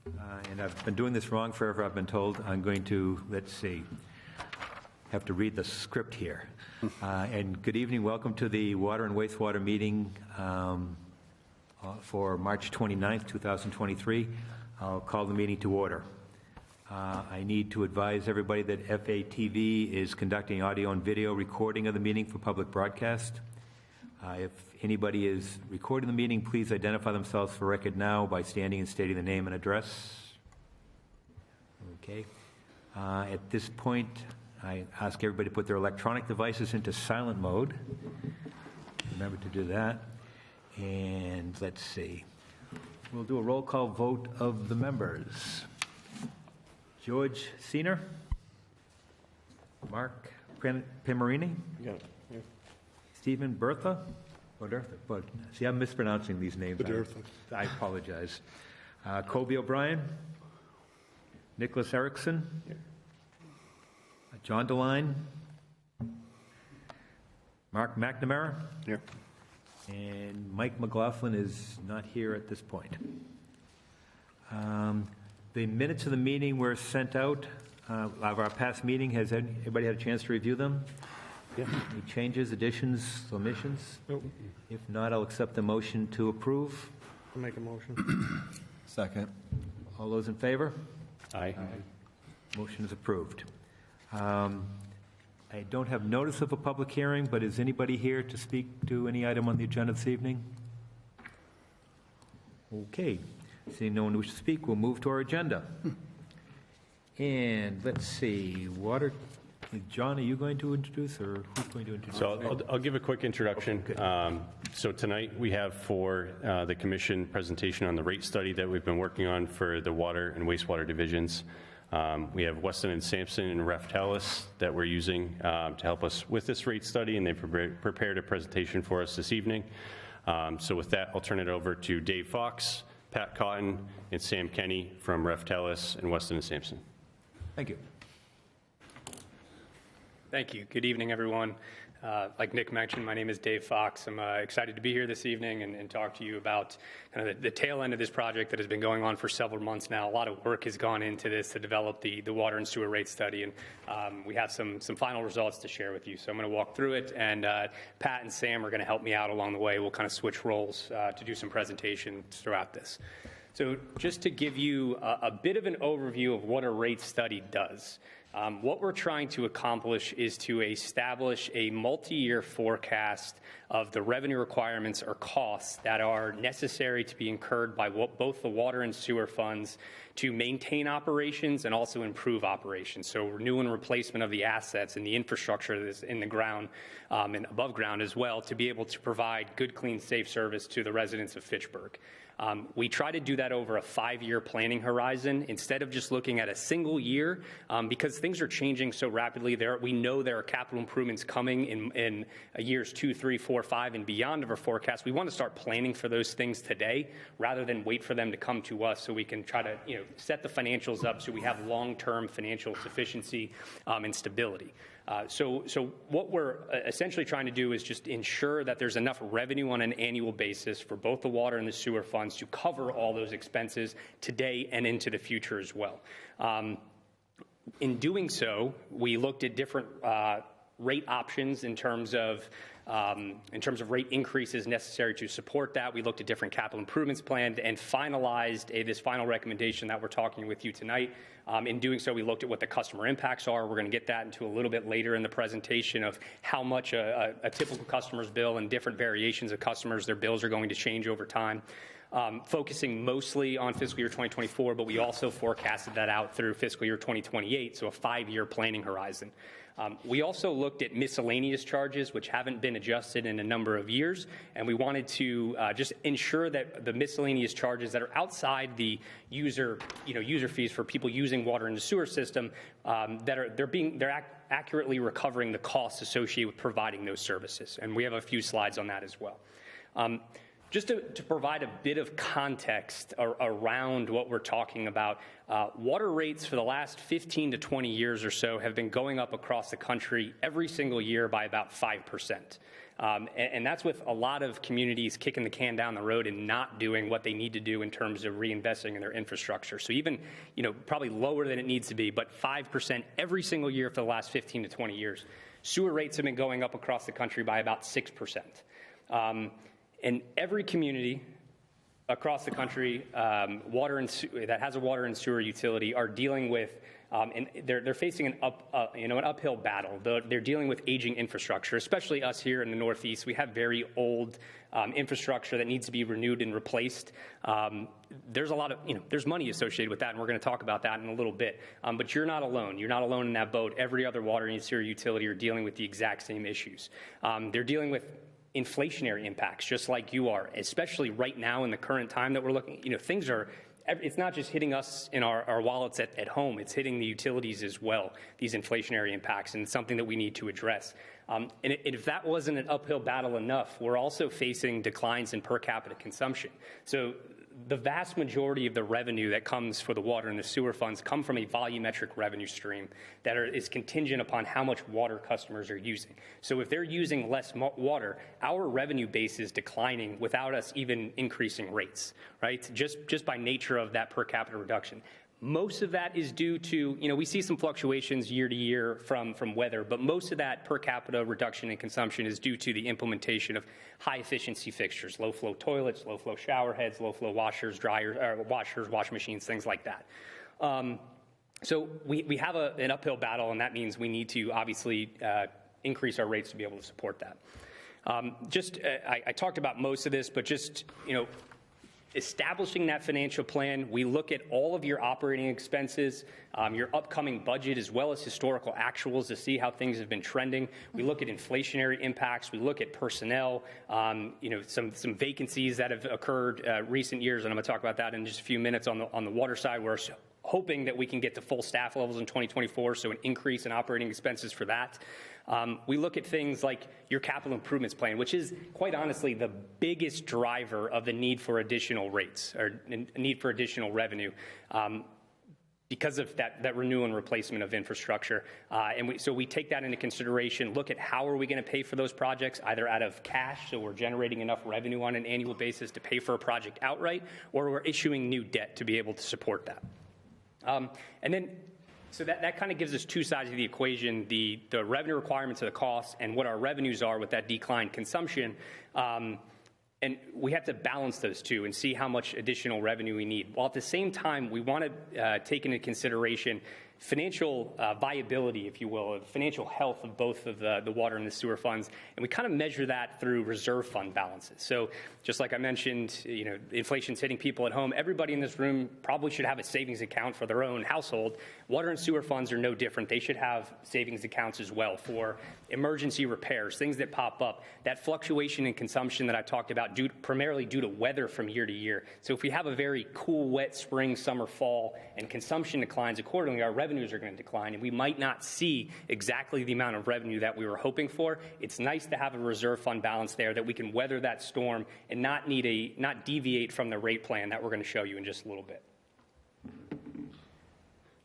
And I've been doing this wrong forever, I've been told. I'm going to, let's see, have to read the script here. And good evening, welcome to the Water and Wastewater meeting for March 29th, 2023. I'll call the meeting to order. I need to advise everybody that FATV is conducting audio and video recording of the meeting for public broadcast. If anybody is recording the meeting, please identify themselves for record now by standing and stating the name and address. Okay. At this point, I ask everybody to put their electronic devices into silent mode. Remember to do that. And let's see. We'll do a roll call vote of the members. George Senior, Mark Pimarini, Yeah. Stephen Bertha, but see, I'm mispronouncing these names. I apologize. Colby O'Brien, Nicholas Erickson, John DeLine, Mark McNamara, and Mike McLaughlin is not here at this point. The minutes of the meeting were sent out of our past meeting. Has anybody had a chance to review them? Yeah. Any changes, additions, omissions? Nope. If not, I'll accept the motion to approve. I'll make a motion. Second. All those in favor? Aye. Motion is approved. I don't have notice of a public hearing, but is anybody here to speak to any item on the agenda this evening? Okay. Seeing no one wishes to speak, we'll move to our agenda. And let's see, John, are you going to introduce, or who's going to introduce? So I'll give a quick introduction. Okay, So tonight we have for the commission presentation on the rate study that we've been working on for the water and wastewater divisions. We have Weston and Sampson and Reftelis that we're using to help us with this rate study, and they've prepared a presentation for us this evening. So with that, I'll turn it over to Dave Fox, Pat Cotton, and Sam Kenny from Reftelis and Weston and Sampson. Thank you. Thank you. Good evening, everyone. Like Nick mentioned, my name is Dave Fox. I'm excited to be here this evening and talk to you about kind of the tail end of this project that has been going on for several months now. A lot of work has gone into this to develop the water and sewer rate study, and we have some final results to share with you. So I'm going to walk through it, and Pat and Sam are going to help me out along the way. We'll kind of switch roles to do some presentations throughout this. So just to give you a bit of an overview of what a rate study does. What we're trying to accomplish is to establish a multi-year forecast of the revenue requirements or costs that are necessary to be incurred by both the water and sewer funds to maintain operations and also improve operations. So renewal and replacement of the assets and the infrastructure that is in the ground and above ground as well, to be able to provide good, clean, safe service to the residents of Fitchburg. We try to do that over a 5-year planning horizon instead of just looking at a single year, because things are changing so rapidly. We know there are capital improvements coming in years 2, 3, 4, 5, and beyond of our forecast. We want to start planning for those things today rather than wait for them to come to us, so we can try to set the financials up so we have long-term financial sufficiency and stability. So what we're essentially trying to do is just ensure that there's enough revenue on an annual basis for both the water and the sewer funds to cover all those expenses today and into the future as well. In doing so, we looked at different rate options in terms of rate increases necessary to support that. We looked at different capital improvements planned and finalized this final recommendation that we're talking with you tonight. In doing so, we looked at what the customer impacts are. We're going to get that into a little bit later in the presentation of how much a typical customer's bill and different variations of customers, their bills are going to change over time. Focusing mostly on fiscal year 2024, but we also forecasted that out through fiscal year 2028, so a 5-year planning horizon. We also looked at miscellaneous charges, which haven't been adjusted in a number of years, and we wanted to just ensure that the miscellaneous charges that are outside the user fees for people using water in the sewer system, they're accurately recovering the costs associated with providing those services, and we have a few slides on that as well. Just to provide a bit of context around what we're talking about, water rates for the last 15 to 20 years or so have been going up across the country every single year by about 5%. And that's with a lot of communities kicking the can down the road and not doing what they need to do in terms of reinvesting in their infrastructure. So even, probably lower than it needs to be, but 5% every single year for the last 15 to 20 years. Sewer rates have been going up across the country by about 6%. And every community across the country that has a water and sewer utility are dealing with, and they're facing an uphill battle. They're dealing with aging infrastructure, especially us here in the Northeast. We have very old infrastructure that needs to be renewed and replaced. There's a lot of, there's money associated with that, and we're going to talk about that in a little bit. But you're not alone. You're not alone in that boat. Every other water and sewer utility are dealing with the exact same issues. They're dealing with inflationary impacts, just like you are, especially right now in the current time that we're looking. Things are, it's not just hitting us in our wallets at home, it's hitting the utilities as well, these inflationary impacts, and it's something that we need to address. And if that wasn't an uphill battle enough, we're also facing declines in per capita consumption. So the vast majority of the revenue that comes for the water and the sewer funds come from a volumetric revenue stream that is contingent upon how much water customers are using. So if they're using less water, our revenue base is declining without us even increasing rates, right? Just by nature of that per capita reduction. Most of that is due to, we see some fluctuations year to year from weather, but most of that per capita reduction in consumption is due to the implementation of high efficiency fixtures, low flow toilets, low flow shower heads, low flow washers, dryers, washing machines, things like that. So we have an uphill battle, and that means we need to obviously increase our rates to be able to support that. I talked about most of this, but just, establishing that financial plan, we look at all of your operating expenses, your upcoming budget, as well as historical actuals to see how things have been trending. We look at inflationary impacts. We look at personnel, some vacancies that have occurred recent years, and I'm going to talk about that in just a few minutes on the water side. We're hoping that we can get to full staff levels in 2024, so an increase in operating expenses for that. We look at things like your capital improvements plan, which is quite honestly the biggest driver of the need for additional rates or need for additional revenue because of that renewal and replacement of infrastructure. So we take that into consideration, look at how are we going to pay for those projects, either out of cash, so we're generating enough revenue on an annual basis to pay for a project outright, or we're issuing new debt to be able to support that. So that kind of gives us two sides of the equation, the revenue requirements of the costs and what our revenues are with that declined consumption. And we have to balance those two and see how much additional revenue we need. While at the same time, we want to take into consideration financial viability, if you will, the financial health of both of the water and the sewer funds. And we kind of measure that through reserve fund balances. So just like I mentioned, inflation's hitting people at home. Everybody in this room probably should have a savings account for their own household. Water and sewer funds are no different. They should have savings accounts as well for emergency repairs, things that pop up. That fluctuation in consumption that I talked about primarily due to weather from year to year. So if we have a very cool, wet spring, summer, fall, and consumption declines accordingly, our revenues are going to decline, and we might not see exactly the amount of revenue that we were hoping for. It's nice to have a reserve fund balance there that we can weather that storm and not deviate from the rate plan that we're going to show you in just a little bit.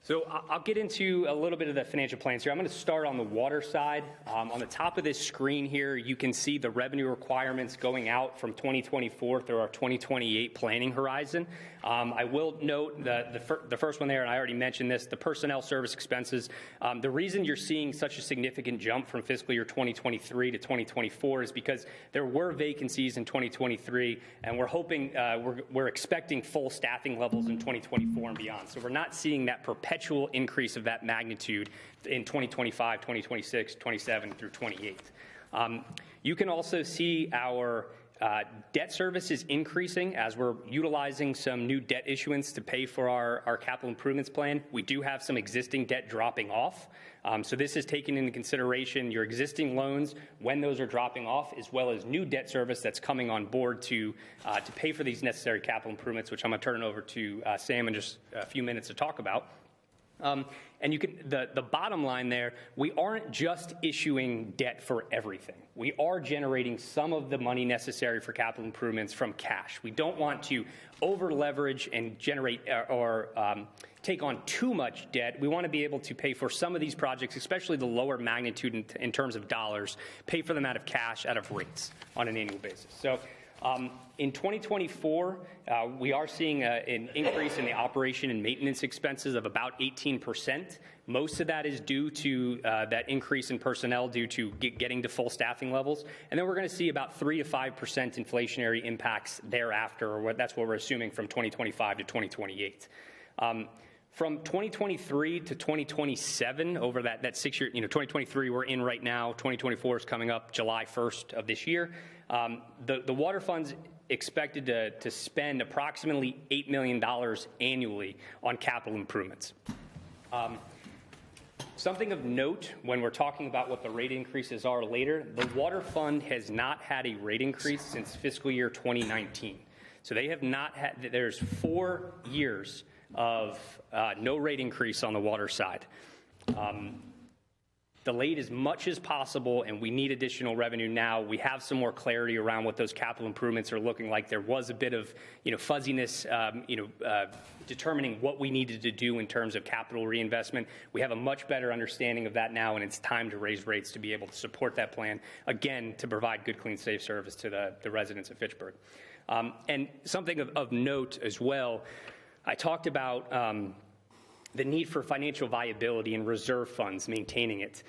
So I'll get into a little bit of the financial plans here. I'm going to start on the water side. On the top of this screen here, you can see the revenue requirements going out from 2024 through our 2028 planning horizon. I will note the first one there, and I already mentioned this, the personnel service expenses. The reason you're seeing such a significant jump from fiscal year 2023 to 2024 is because there were vacancies in 2023, and we're hoping, we're expecting full staffing levels in 2024 and beyond. So we're not seeing that perpetual increase of that magnitude in 2025, 2026, 27 through 28. You can also see our debt service is increasing as we're utilizing some new debt issuance to pay for our capital improvements plan. We do have some existing debt dropping off. So this is taking into consideration your existing loans when those are dropping off, as well as new debt service that's coming on board to pay for these necessary capital improvements, which I'm going to turn it over to Sam in just a few minutes to talk about. And you can, the bottom line there, we aren't just issuing debt for everything. We are generating some of the money necessary for capital improvements from cash. We don't want to over leverage and generate or take on too much debt. We want to be able to pay for some of these projects, especially the lower magnitude in terms of dollars, pay for them out of cash, out of rates on an annual basis. So in 2024, we are seeing an increase in the operation and maintenance expenses of about 18%. Most of that is due to that increase in personnel due to getting to full staffing levels. And then we're going to see about 3 to 5% inflationary impacts thereafter, or that's what we're assuming from 2025 to 2028. From 2023 to 2027, over that 6-year, 2023 we're in right now, 2024 is coming up July 1st of this year. The water fund's expected to spend approximately $8 million annually on capital improvements. Something of note when we're talking about what the rate increases are later, the water fund has not had a rate increase since fiscal year 2019. So they have not had, there's 4 years of no rate increase on the water side. Delayed as much as possible, and we need additional revenue now. We have some more clarity around what those capital improvements are looking like. There was a bit of fuzziness, determining what we needed to do in terms of capital reinvestment. We have a much better understanding of that now, and it's time to raise rates to be able to support that plan, again, to provide good, clean, safe service to the residents of Fitchburg. And something of note as well, I talked about the need for financial viability and reserve funds, maintaining it.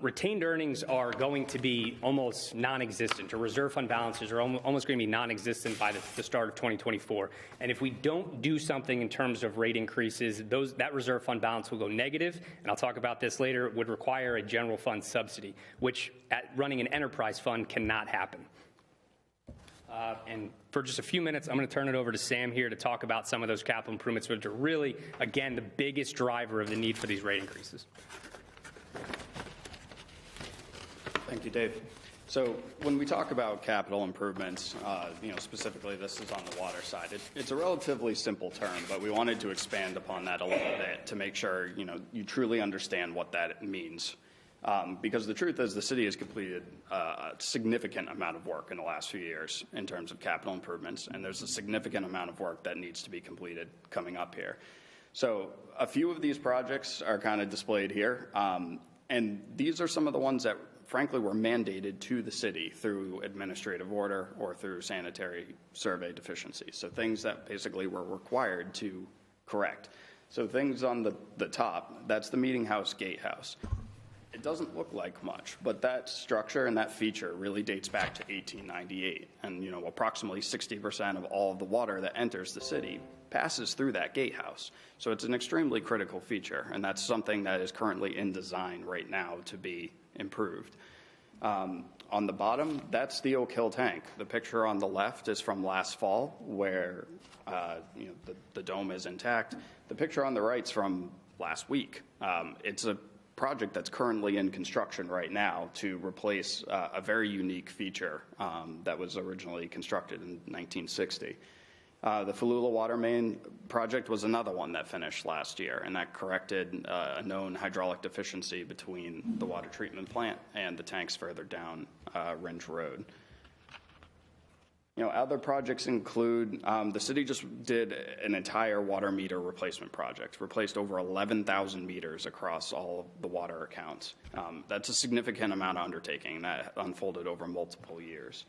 Retained earnings are going to be almost non-existent, or reserve fund balances are almost going to be non-existent by the start of 2024. And if we don't do something in terms of rate increases, that reserve fund balance will go negative, and I'll talk about this later, would require a general fund subsidy, which at running an enterprise fund cannot happen. And for just a few minutes, I'm going to turn it over to Sam here to talk about some of those capital improvements, which are really, again, the biggest driver of the need for these rate increases. Thank you, Dave. So when we talk about capital improvements, specifically this is on the water side. It's a relatively simple term, but we wanted to expand upon that a little bit to make sure you truly understand what that means. Because the truth is the city has completed a significant amount of work in the last few years in terms of capital improvements, and there's a significant amount of work that needs to be completed coming up here. So a few of these projects are kind of displayed here, and these are some of the ones that frankly were mandated to the city through administrative order or through sanitary survey deficiencies. So things that basically were required to correct. So things on the top, that's the Meeting House Gatehouse. It doesn't look like much, but that structure and that feature really dates back to 1898. And, approximately 60% of all of the water that enters the city passes through that gatehouse. So it's an extremely critical feature, and that's something that is currently in design right now to be improved. On the bottom, that's the Oak Hill tank. The picture on the left is from last fall where, the dome is intact. The picture on the right is from last week. It's a project that's currently in construction right now to replace a very unique feature that was originally constructed in 1960. The Falula water main project was another one that finished last year, and that corrected a known hydraulic deficiency between the water treatment plant and the tanks further down Ringe Road. Other projects include, the city just did an entire water meter replacement project, replaced over 11,000 meters across all of the water accounts. That's a significant amount of undertaking that unfolded over multiple years.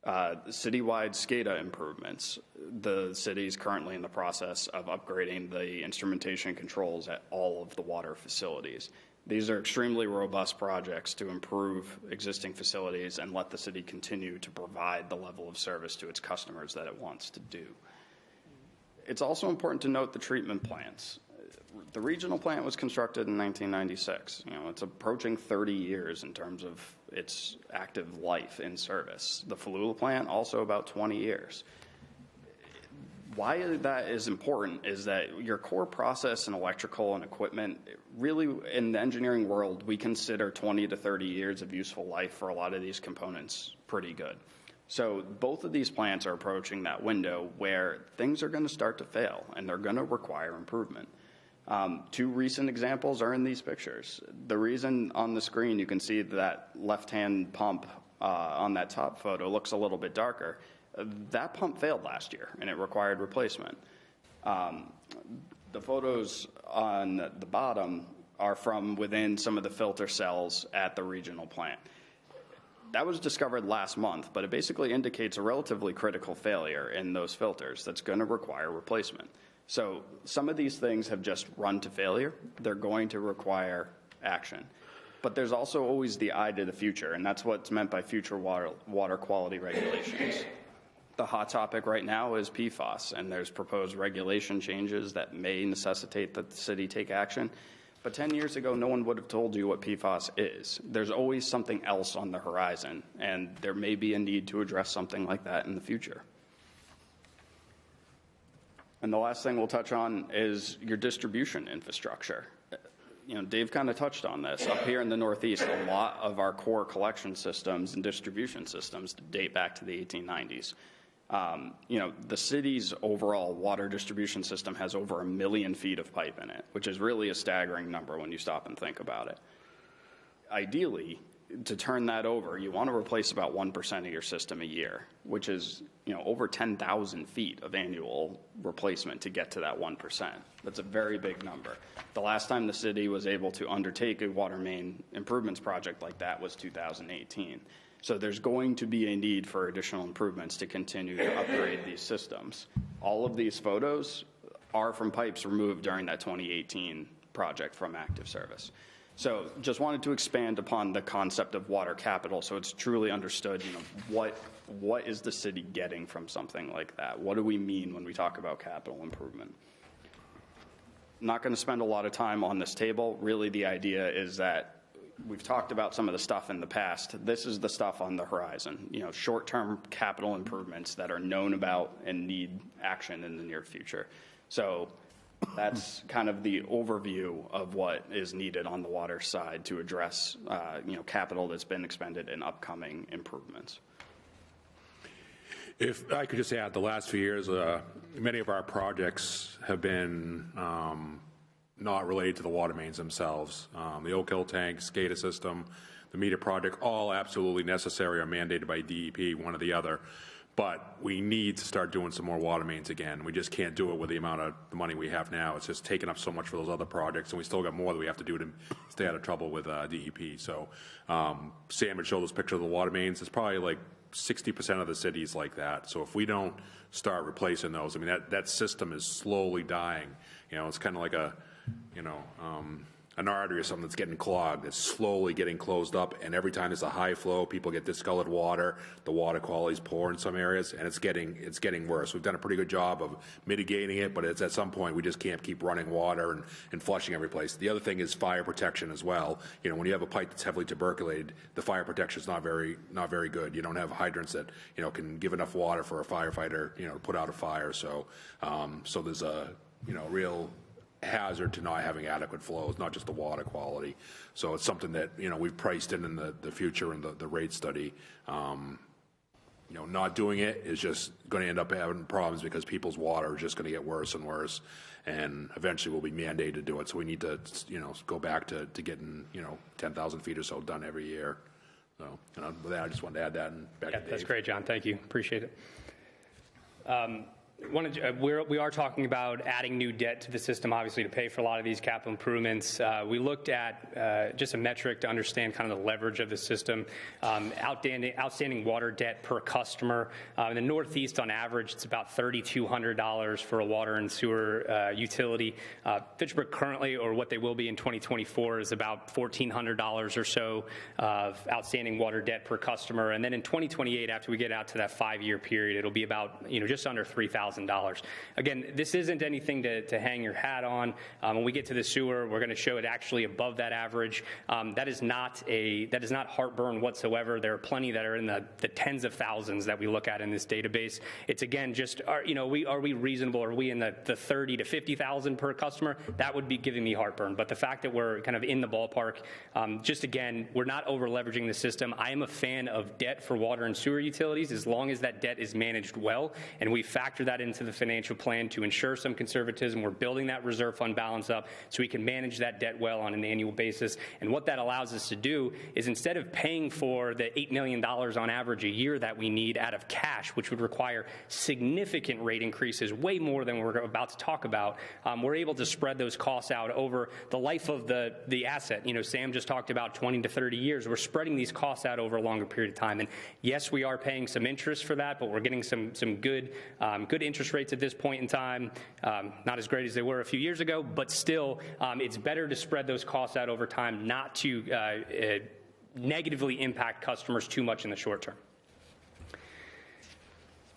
Citywide SCADA improvements. The city is currently in the process of upgrading the instrumentation controls at all of the water facilities. These are extremely robust projects to improve existing facilities and let the city continue to provide the level of service to its customers that it wants to do. It's also important to note the treatment plants. The regional plant was constructed in 1996. It's approaching 30 years in terms of its active life in service. The Falula plant, also about 20 years. Why that is important is that your core process and electrical and equipment, really in the engineering world, we consider 20 to 30 years of useful life for a lot of these components pretty good. So both of these plants are approaching that window where things are going to start to fail and they're going to require improvement. Two recent examples are in these pictures. The reason on the screen you can see that left-hand pump on that top photo looks a little bit darker. That pump failed last year, and it required replacement. The photos on the bottom are from within some of the filter cells at the regional plant. That was discovered last month, but it basically indicates a relatively critical failure in those filters that's going to require replacement. So some of these things have just run to failure. They're going to require action. But there's also always the eye to the future, and that's what's meant by future water quality regulations. The hot topic right now is PFAS, and there's proposed regulation changes that may necessitate that the city take action. But 10 years ago, no one would have told you what PFAS is. There's always something else on the horizon, and there may be a need to address something like that in the future. And the last thing we'll touch on is your distribution infrastructure. You know, Dave kind of touched on this. Up here in the Northeast, a lot of our core collection systems and distribution systems date back to the 1890s. You know, the city's overall water distribution system has over 1 million feet of pipe in it, which is really a staggering number when you stop and think about it. Ideally, to turn that over, you want to replace about 1% of your system a year, which is, you know, over 10,000 feet of annual replacement to get to that 1%. That's a very big number. The last time the city was able to undertake a water main improvements project like that was 2018. So there's going to be a need for additional improvements to continue to upgrade these systems. All of these photos are from pipes removed during that 2018 project from active service. So just wanted to expand upon the concept of water capital so it's truly understood, you know, what is the city getting from something like that? What do we mean when we talk about capital improvement? I'm not going to spend a lot of time on this table. Really, the idea is that we've talked about some of the stuff in the past. This is the stuff on the horizon, you know, short-term capital improvements that are known about and need action in the near future. So that's kind of the overview of what is needed on the water side to address, you know, capital that's been expended in upcoming improvements. If I could just add, the last few years, many of our projects have been not related to the water mains themselves. The Oak Hill tank, SCADA system, the meter project, all absolutely necessary or mandated by DEP, one or the other. But we need to start doing some more water mains again. We just can't do it with the amount of the money we have now. It's just taking up so much for those other projects, and we still got more that we have to do to stay out of trouble with DEP. So Sam had showed this picture of the water mains. It's probably like 60% of the cities like that. So if we don't start replacing those, I mean, that system is slowly dying. You know, it's kind of like a, you know, an artery or something that's getting clogged. It's slowly getting closed up, and every time there's a high flow, people get discolored water. The water quality is poor in some areas, and it's getting worse. We've done a pretty good job of mitigating it, but it's at some point we just can't keep running water and flushing every place. The other thing is fire protection as well. You know, when you have a pipe that's heavily tuberculated, the fire protection is not very good. You don't have hydrants that, you know, can give enough water for a firefighter, you know, to put out a fire. So so there's a, you know, real hazard to not having adequate flows, not just the water quality. So it's something that, you know, we've priced in the future in the rate study. You know, not doing it is just going to end up having problems because people's water is just going to get worse and worse, and eventually we'll be mandated to do it. So we need to, you know, go back to getting, you know, 10,000 feet or so done every year. So, you know, with that, I just wanted to add that. And back to Dave. That's great, John. Thank you. Appreciate it. We are talking about adding new debt to the system, obviously, to pay for a lot of these capital improvements. We looked at just a metric to understand kind of the leverage of the system. Outstanding water debt per customer. In the Northeast, on average, it's about $3,200 for a water and sewer utility. Fitchburg currently, or what they will be in 2024, is about $1,400 or so of outstanding water debt per customer. And then in 2028, after we get out to that 5-year period, it'll be about, you know, just under $3,000. Again, this isn't anything to hang your hat on. When we get to the sewer, we're going to show it actually above that average. That is not heartburn whatsoever. There are plenty that are in the tens of thousands that we look at in this database. It's again just, are we reasonable? Are we in the 30 to 50,000 per customer? That would be giving me heartburn. But the fact that we're kind of in the ballpark, just again, we're not over leveraging the system. I am a fan of debt for water and sewer utilities as long as that debt is managed well, and we factor that into the financial plan to ensure some conservatism. We're building that reserve fund balance up so we can manage that debt well on an annual basis. And what that allows us to do is, instead of paying for the $8 million on average a year that we need out of cash, which would require significant rate increases, way more than we're about to talk about, we're able to spread those costs out over the life of the asset. You know, Sam just talked about 20 to 30 years. We're spreading these costs out over a longer period of time. And yes, we are paying some interest for that, but we're getting some good interest rates at this point in time. Not as great as they were a few years ago, but still, it's better to spread those costs out over time, not to negatively impact customers too much in the short term.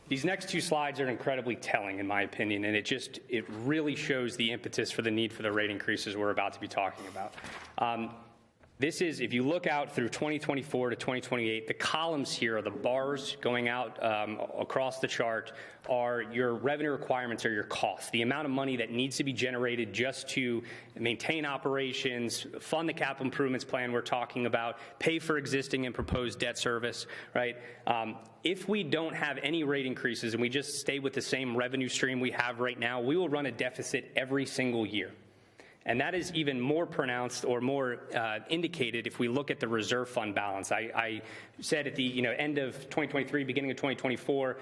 These next two slides are incredibly telling, in my opinion, and it really shows the impetus for the need for the rate increases we're about to be talking about. This is, if you look out through 2024 to 2028, the columns here are the bars going out across the chart are your revenue requirements or your costs, the amount of money that needs to be generated just to maintain operations, fund the capital improvements plan we're talking about, pay for existing and proposed debt service, right? If we don't have any rate increases and we just stay with the same revenue stream we have right now, we will run a deficit every single year. And that is even more pronounced or more indicated if we look at the reserve fund balance. I said at the end of 2023, beginning of 2024,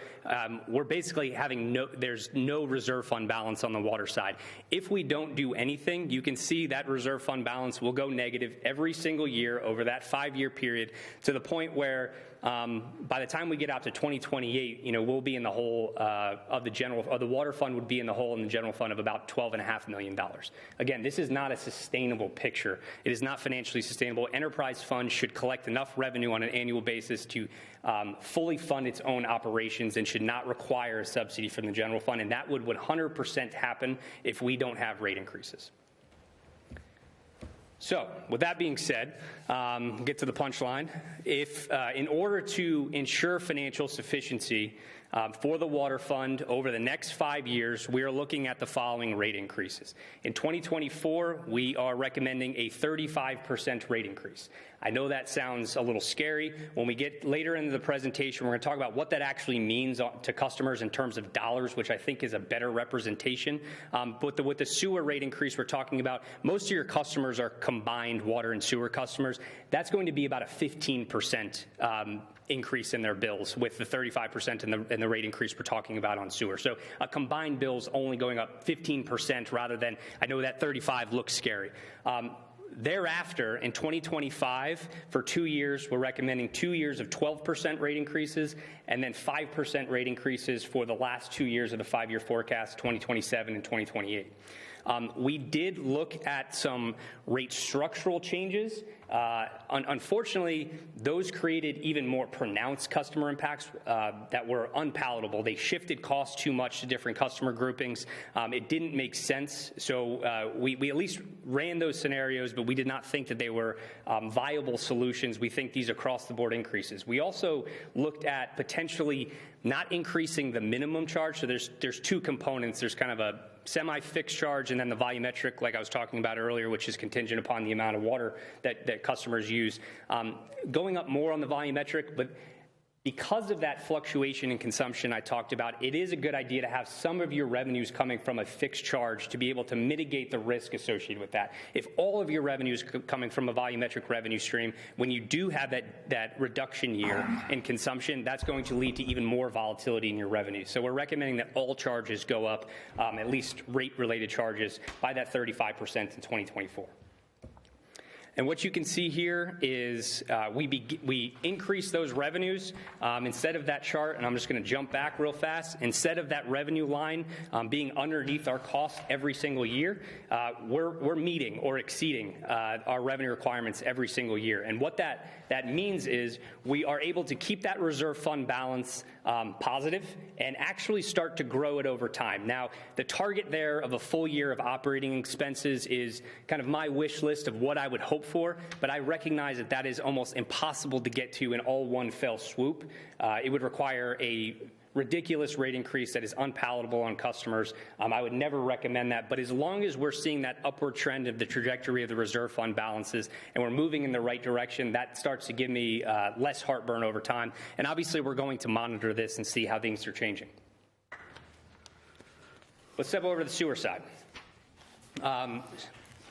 we're basically having there's no reserve fund balance on the water side. If we don't do anything, you can see that reserve fund balance will go negative every single year over that 5-year period, to the point where by the time we get out to 2028, we'll be in the hole of the water fund would be in the hole in the general fund of about $12.5 million. Again, this is not a sustainable picture. It is not financially sustainable. Enterprise funds should collect enough revenue on an annual basis to fully fund its own operations and should not require a subsidy from the general fund. And that would 100% happen if we don't have rate increases. So, with that being said, get to the punchline. If, in order to ensure financial sufficiency for the water fund over the next 5 years, we are looking at the following rate increases. In 2024, we are recommending a 35% rate increase. I know that sounds a little scary. When we get later into the presentation, we're going to talk about what that actually means to customers in terms of dollars, which I think is a better representation. But with the sewer rate increase we're talking about, most of your customers are combined water and sewer customers. That's going to be about a 15% increase in their bills, with the 35% in the rate increase we're talking about on sewer. So a combined bill's only going up 15% rather than, I know that 35 looks scary. Thereafter, in 2025, for 2 years, we're recommending 2 years of 12% rate increases and then 5% rate increases for the last 2 years of the 5-year forecast, 2027 and 2028. We did look at some rate structural changes. Unfortunately, those created even more pronounced customer impacts that were unpalatable. They shifted costs too much to different customer groupings. It didn't make sense, so we at least ran those scenarios, but we did not think that they were viable solutions. We think these across-the-board increases. We also looked at potentially not increasing the minimum charge. So there's two components. There's kind of a semi-fixed charge and then the volumetric, like I was talking about earlier, which is contingent upon the amount of water that customers use. Going up more on the volumetric, but because of that fluctuation in consumption I talked about, it is a good idea to have some of your revenues coming from a fixed charge to be able to mitigate the risk associated with that. If all of your revenues coming from a volumetric revenue stream, when you do have that reduction year in consumption, that's going to lead to even more volatility in your revenue. So we're recommending that all charges go up, at least rate-related charges, by that 35% in 2024. And what you can see here is we increase those revenues. Instead of that chart, and I'm just going to jump back real fast, instead of that revenue line being underneath our cost every single year, we're meeting or exceeding our revenue requirements every single year. And what that means is we are able to keep that reserve fund balance positive and actually start to grow it over time. Now, the target there of a full year of operating expenses is kind of my wish list of what I would hope for, but I recognize that is almost impossible to get to in all one fell swoop. It would require a ridiculous rate increase that is unpalatable on customers. I would never recommend that, but as long as we're seeing that upward trend of the trajectory of the reserve fund balances and we're moving in the right direction, that starts to give me less heartburn over time. And obviously we're going to monitor this and see how things are changing. Let's step over to the sewer side.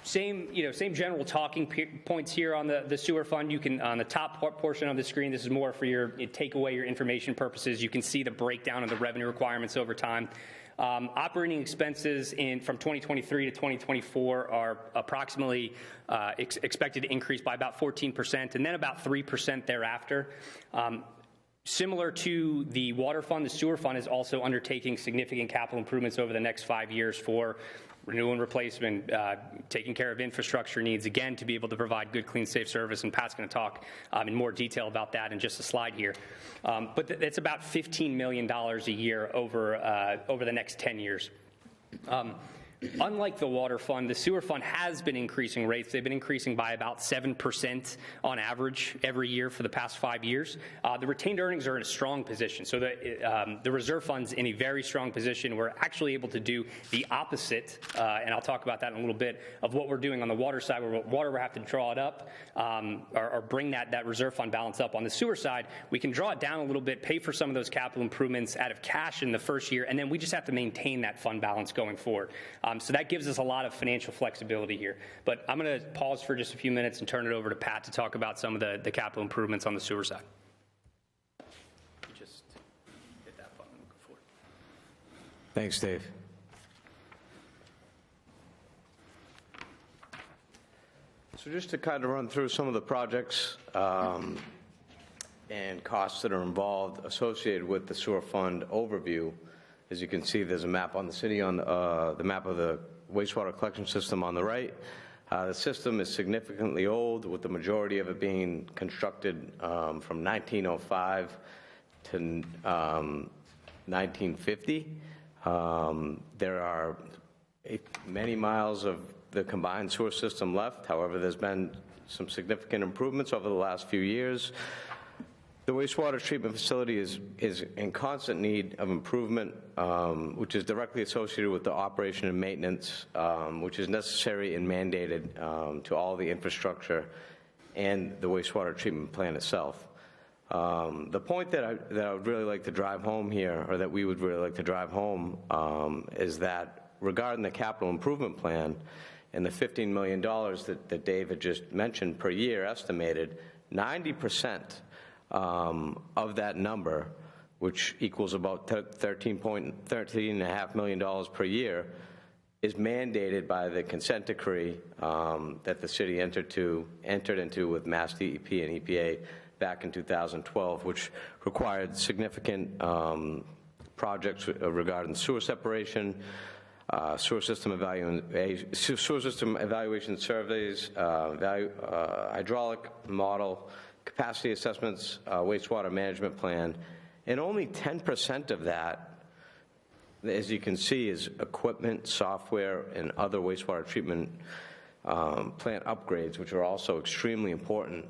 Same general talking points here on the sewer fund. You can, on the top portion of the screen, this is more for your take away your information purposes. You can see the breakdown of the revenue requirements over time. Operating expenses from 2023 to 2024 are approximately expected to increase by about 14%, and then about 3% thereafter. Similar to the water fund, the sewer fund is also undertaking significant capital improvements over the next 5 years for renewal and replacement, taking care of infrastructure needs, again, to be able to provide good, clean, safe service. And Pat's going to talk in more detail about that in just a slide here. But it's about $15 million a year over the next 10 years. Unlike the water fund, the sewer fund has been increasing rates. They've been increasing by about 7% on average every year for the past 5 years. The retained earnings are in a strong position. So the reserve fund's in a very strong position. We're actually able to do the opposite, and I'll talk about that in a little bit, of what we're doing on the water side, where water we have to draw it up or bring that reserve fund balance up. On the sewer side, we can draw it down a little bit, pay for some of those capital improvements out of cash in the first year, and then we just have to maintain that fund balance going forward. So that gives us a lot of financial flexibility here. But I'm going to pause for just a few minutes and turn it over to Pat to talk about some of the capital improvements on the sewer side. Just hit that button and go forward. Thanks, Dave. So just to kind of run through some of the projects and costs that are involved associated with the sewer fund overview. As you can see, there's a map on the city on the map of the wastewater collection system on the right. The system is significantly old, with the majority of it being constructed from 1905 to 1950. There are many miles of the combined sewer system left. However, there's been some significant improvements over the last few years. The wastewater treatment facility is in constant need of improvement, which is directly associated with the operation and maintenance, which is necessary and mandated to all the infrastructure and the wastewater treatment plant itself. The point that I would really like to drive home here, or that we would really like to drive home, is that regarding the capital improvement plan and the $15 million that Dave had just mentioned per year estimated, 90% of that number, which equals about $13.5 million per year, is mandated by the consent decree that the city entered into with Mass DEP and EPA back in 2012, which required significant projects regarding sewer separation, sewer system evaluation surveys, hydraulic model, capacity assessments, wastewater management plan, and only 10% of that, as you can see, is equipment, software, and other wastewater treatment plant upgrades, which are also extremely important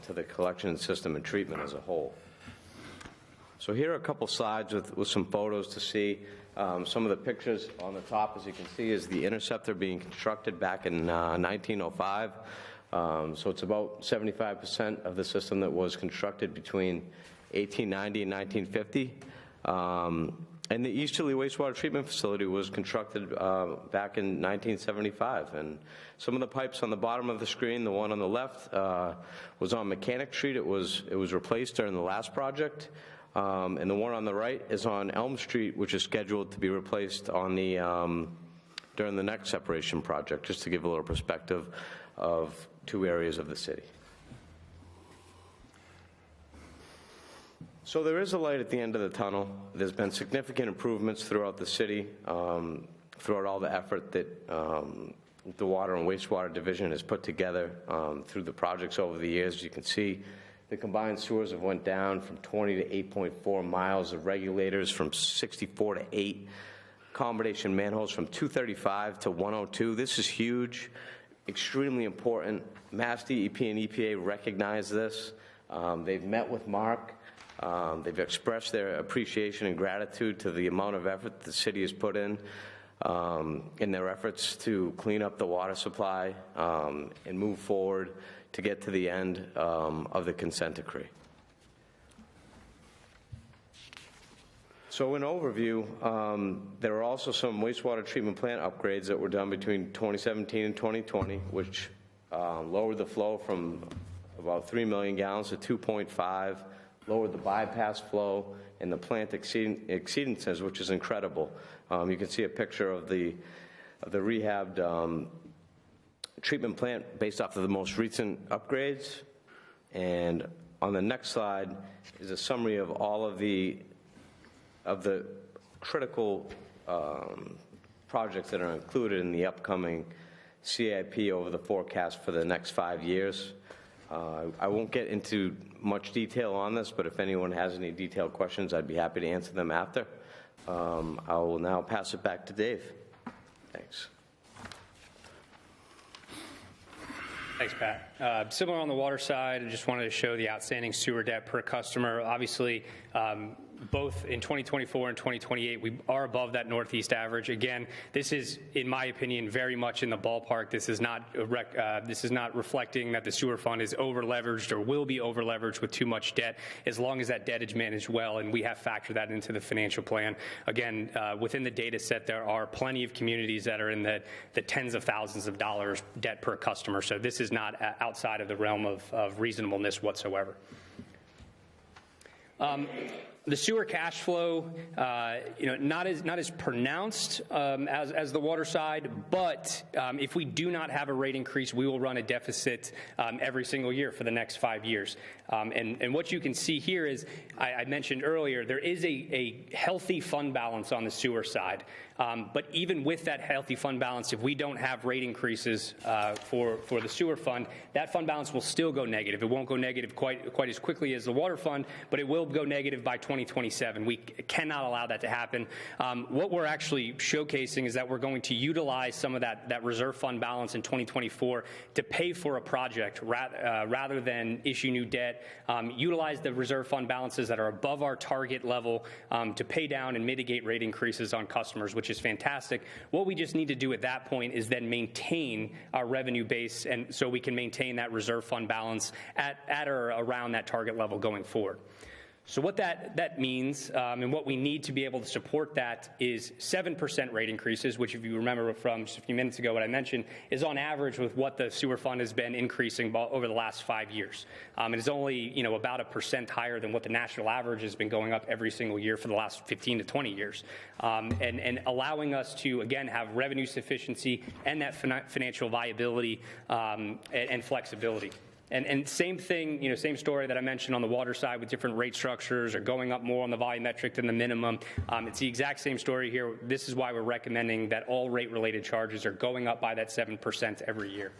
to the collection system and treatment as a whole. So here are a couple slides with some photos to see. Some of the pictures on the top, as you can see, is the interceptor being constructed back in 1905. So it's about 75% of the system that was constructed between 1890 and 1950. And the Easterly Wastewater Treatment Facility was constructed back in 1975. And some of the pipes on the bottom of the screen, the one on the left, was on Mechanic Street. It was replaced during the last project. And the one on the right is on Elm Street, which is scheduled to be replaced on during the next separation project, just to give a little perspective of two areas of the city. So there is a light at the end of the tunnel. There's been significant improvements throughout the city, throughout all the effort that the Water and Wastewater Division has put together through the projects over the years. You can see the combined sewers have went down from 20 to 8.4 miles of regulators, from 64 to 8, combination manholes from 235 to 102. This is huge. Extremely important. Mass DEP and EPA recognize this. They've met with Mark. They've expressed their appreciation and gratitude to the amount of effort the city has put in their efforts to clean up the water supply and move forward to get to the end of the consent decree. So in overview, there are also some wastewater treatment plant upgrades that were done between 2017 and 2020, which lowered the flow from about 3 million gallons to 2.5, lowered the bypass flow and the plant exceedances, which is incredible. You can see a picture of the rehabbed treatment plant based off of the most recent upgrades. And on the next slide is a summary of all of the critical projects that are included in the upcoming CIP over the forecast for the next 5 years. I won't get into much detail on this, but if anyone has any detailed questions, I'd be happy to answer them after. I will now pass it back to Dave. Thanks. Thanks, Pat. Similar on the water side, I just wanted to show the outstanding sewer debt per customer. Obviously, both in 2024 and 2028, we are above that Northeast average. Again, this is, in my opinion, very much in the ballpark. This is not reflecting that the sewer fund is over-leveraged or will be over-leveraged with too much debt, as long as that debt is managed well, and we have factored that into the financial plan. Again, within the data set, there are plenty of communities that are in the tens of thousands of dollars debt per customer, so this is not outside of the realm of reasonableness whatsoever. The sewer cash flow, not as pronounced as the water side, but if we do not have a rate increase, we will run a deficit every single year for the next 5 years. And what you can see here is, I mentioned earlier, there is a healthy fund balance on the sewer side. But even with that healthy fund balance, if we don't have rate increases for the sewer fund, that fund balance will still go negative. It won't go negative quite as quickly as the water fund, but it will go negative by 2027. We cannot allow that to happen. What we're actually showcasing is that we're going to utilize some of that reserve fund balance in 2024 to pay for a project rather than issue new debt. Utilize the reserve fund balances that are above our target level to pay down and mitigate rate increases on customers, which is fantastic. What we just need to do at that point is then maintain our revenue base, and so we can maintain that reserve fund balance at or around that target level going forward. So what that means, and what we need to be able to support that, is 7% rate increases, which, if you remember from just a few minutes ago, what I mentioned, is on average with what the sewer fund has been increasing over the last 5 years. It is only about 1% higher than what the national average has been going up every single year for the last 15 to 20 years, and allowing us to, again, have revenue sufficiency and that financial viability and flexibility. And same thing, same story that I mentioned on the water side with different rate structures or going up more on the volumetric than the minimum. It's the exact same story here. This is why we're recommending that all rate-related charges are going up by that 7% every year.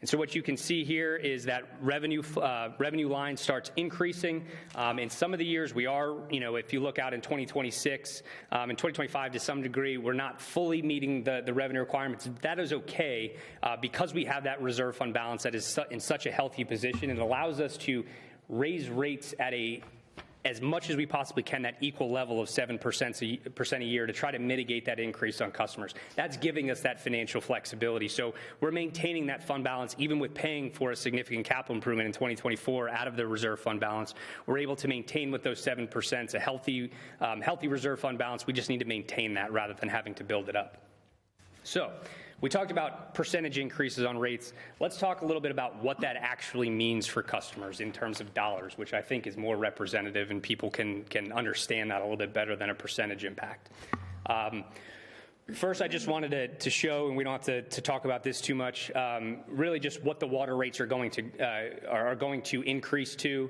And so what you can see here is that revenue line starts increasing. In some of the years we are, if you look out in 2026, in 2025 to some degree, we're not fully meeting the revenue requirements. That is okay because we have that reserve fund balance that is in such a healthy position. It allows us to raise rates at as much as we possibly can, that equal level of 7% a year, to try to mitigate that increase on customers. That's giving us that financial flexibility. So we're maintaining that fund balance even with paying for a significant capital improvement in 2024 out of the reserve fund balance. We're able to maintain with those 7% a healthy reserve fund balance. We just need to maintain that rather than having to build it up. So we talked about percentage increases on rates. Let's talk a little bit about what that actually means for customers in terms of dollars, which I think is more representative and people can understand that a little bit better than a percentage impact. First, I just wanted to show, and we don't have to talk about this too much, really just what the water rates are going to increase to.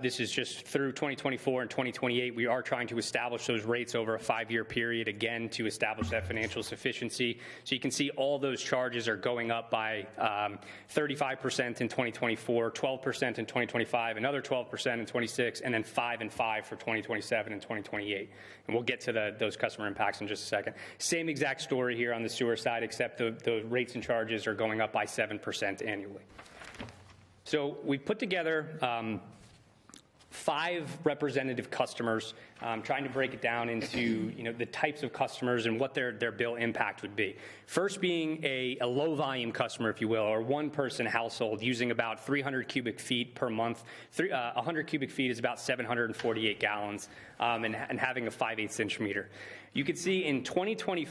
This is just through 2024 and 2028. We are trying to establish those rates over a 5-year period, again, to establish that financial sufficiency. So you can see all those charges are going up by 35% in 2024, 12% in 2025, another 12% in 26, and then 5 and 5 for 2027 and 2028. And we'll get to those customer impacts in just a second. Same exact story here on the sewer side, except the rates and charges are going up by 7% annually. So we put together 5 representative customers, trying to break it down into the types of customers and what their bill impact would be. First being a low volume customer, if you will, or one-person household using about 300 cubic feet per month. 100 cubic feet is about 748 gallons, and having a 5/8 inch meter. You can see in 2020,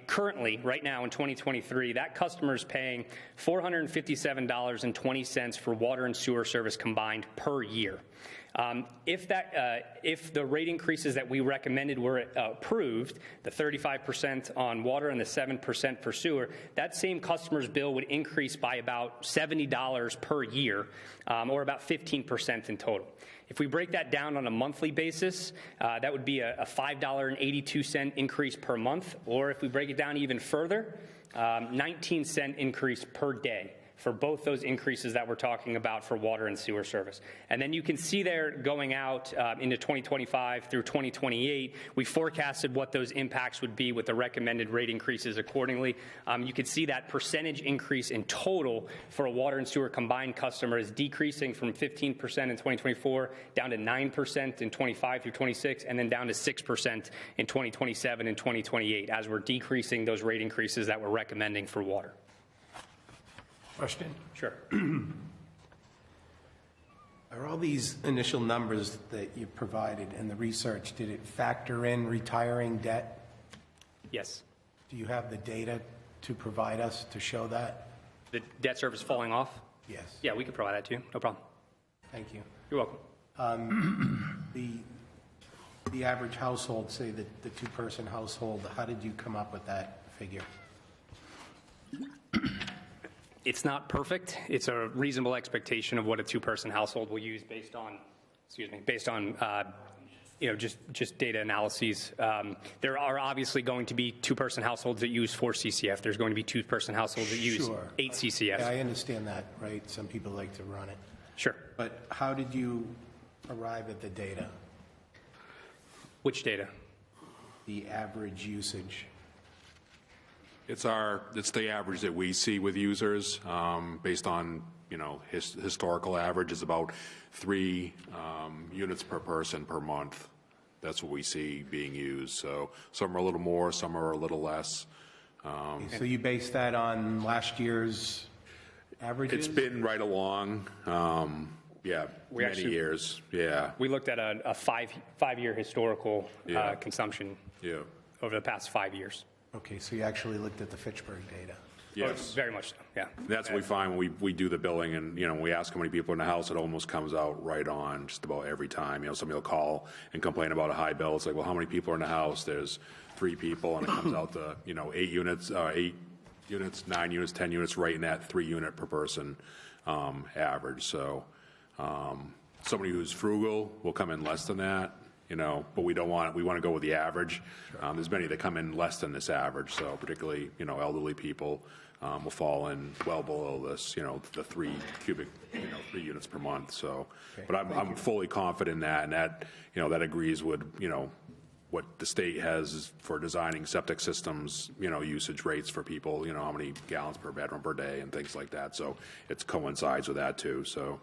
currently, right now in 2023, that customer is paying $457.20 for water and sewer service combined per year. If the rate increases that we recommended were approved, the 35% on water and the 7% for sewer, that same customer's bill would increase by about $70 per year, or about 15% in total. If we break that down on a monthly basis, that would be a $5.82 increase per month, or if we break it down even further, 19-cent increase per day for both those increases that we're talking about for water and sewer service. And then you can see there going out into 2025 through 2028, we forecasted what those impacts would be with the recommended rate increases accordingly. You can see that percentage increase in total for a water and sewer combined customer is decreasing from 15% in 2024 down to 9% in 25 through 26, and then down to 6% in 2027 and 2028 as we're decreasing those rate increases that we're recommending for water. Question? Sure. Are all these initial numbers that you provided in the research, did it factor in retiring debt? Yes. Do you have the data to provide us to show that? The debt service falling off? Yes. Yeah, we could provide that to you. No problem. Thank you. You're welcome. The average household, say the two-person household, how did you come up with that figure? It's not perfect. It's a reasonable expectation of what a two-person household will use based on just data analyses. There are obviously going to be two-person households that use 4 CCF. There's going to be two-person households that use Sure. 8 CCF. Yeah, I understand that, right? Some people like to run it. Sure. But how did you arrive at the data, Which data? the average usage? It's the average that we see with users, based on, historical average is about 3 units per person per month. That's what we see being used. So some are a little more, some are a little less. So you base that on last year's averages? It's been right along, many years, yeah. We looked at a five-year historical Yeah. consumption Yeah, over the past 5 years. Okay, so you actually looked at the Fitchburg data. yes. Very much so, yeah. That's what we find when we do the billing, and, when we ask how many people are in the house, it almost comes out right on just about every time. Somebody will call and complain about a high bill. It's like, well, how many people are in the house? There's 3 people, and it comes out to, 8 units, 9 units, 10 units, right in that 3 unit per person average. So somebody who's frugal will come in less than that. But we want to go with the average. There's many that come in less than this average, so particularly, elderly people will fall in well below this, the 3 units per month. So, but I'm fully confident in that, and that agrees with, what the state has for designing septic systems, usage rates for people, how many gallons per bedroom per day and things like that. So it coincides with that too, so.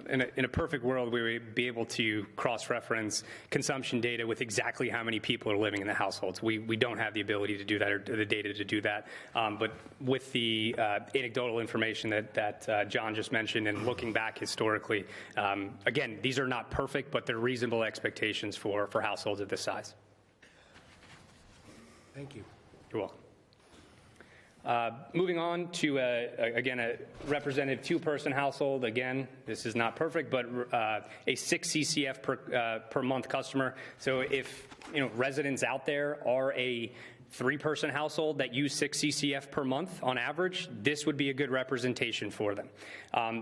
In a perfect world, we would be able to cross-reference consumption data with exactly how many people are living in the households. We don't have the ability to do that or the data to do that. But with the anecdotal information that John just mentioned and looking back historically, again, these are not perfect, but they're reasonable expectations for households of this size. Thank you. You're welcome. Moving on to, again, a representative two-person household. Again, this is not perfect, but a 6 CCF per month customer. So if residents out there are a 3-person household that use 6 CCF per month on average, this would be a good representation for them.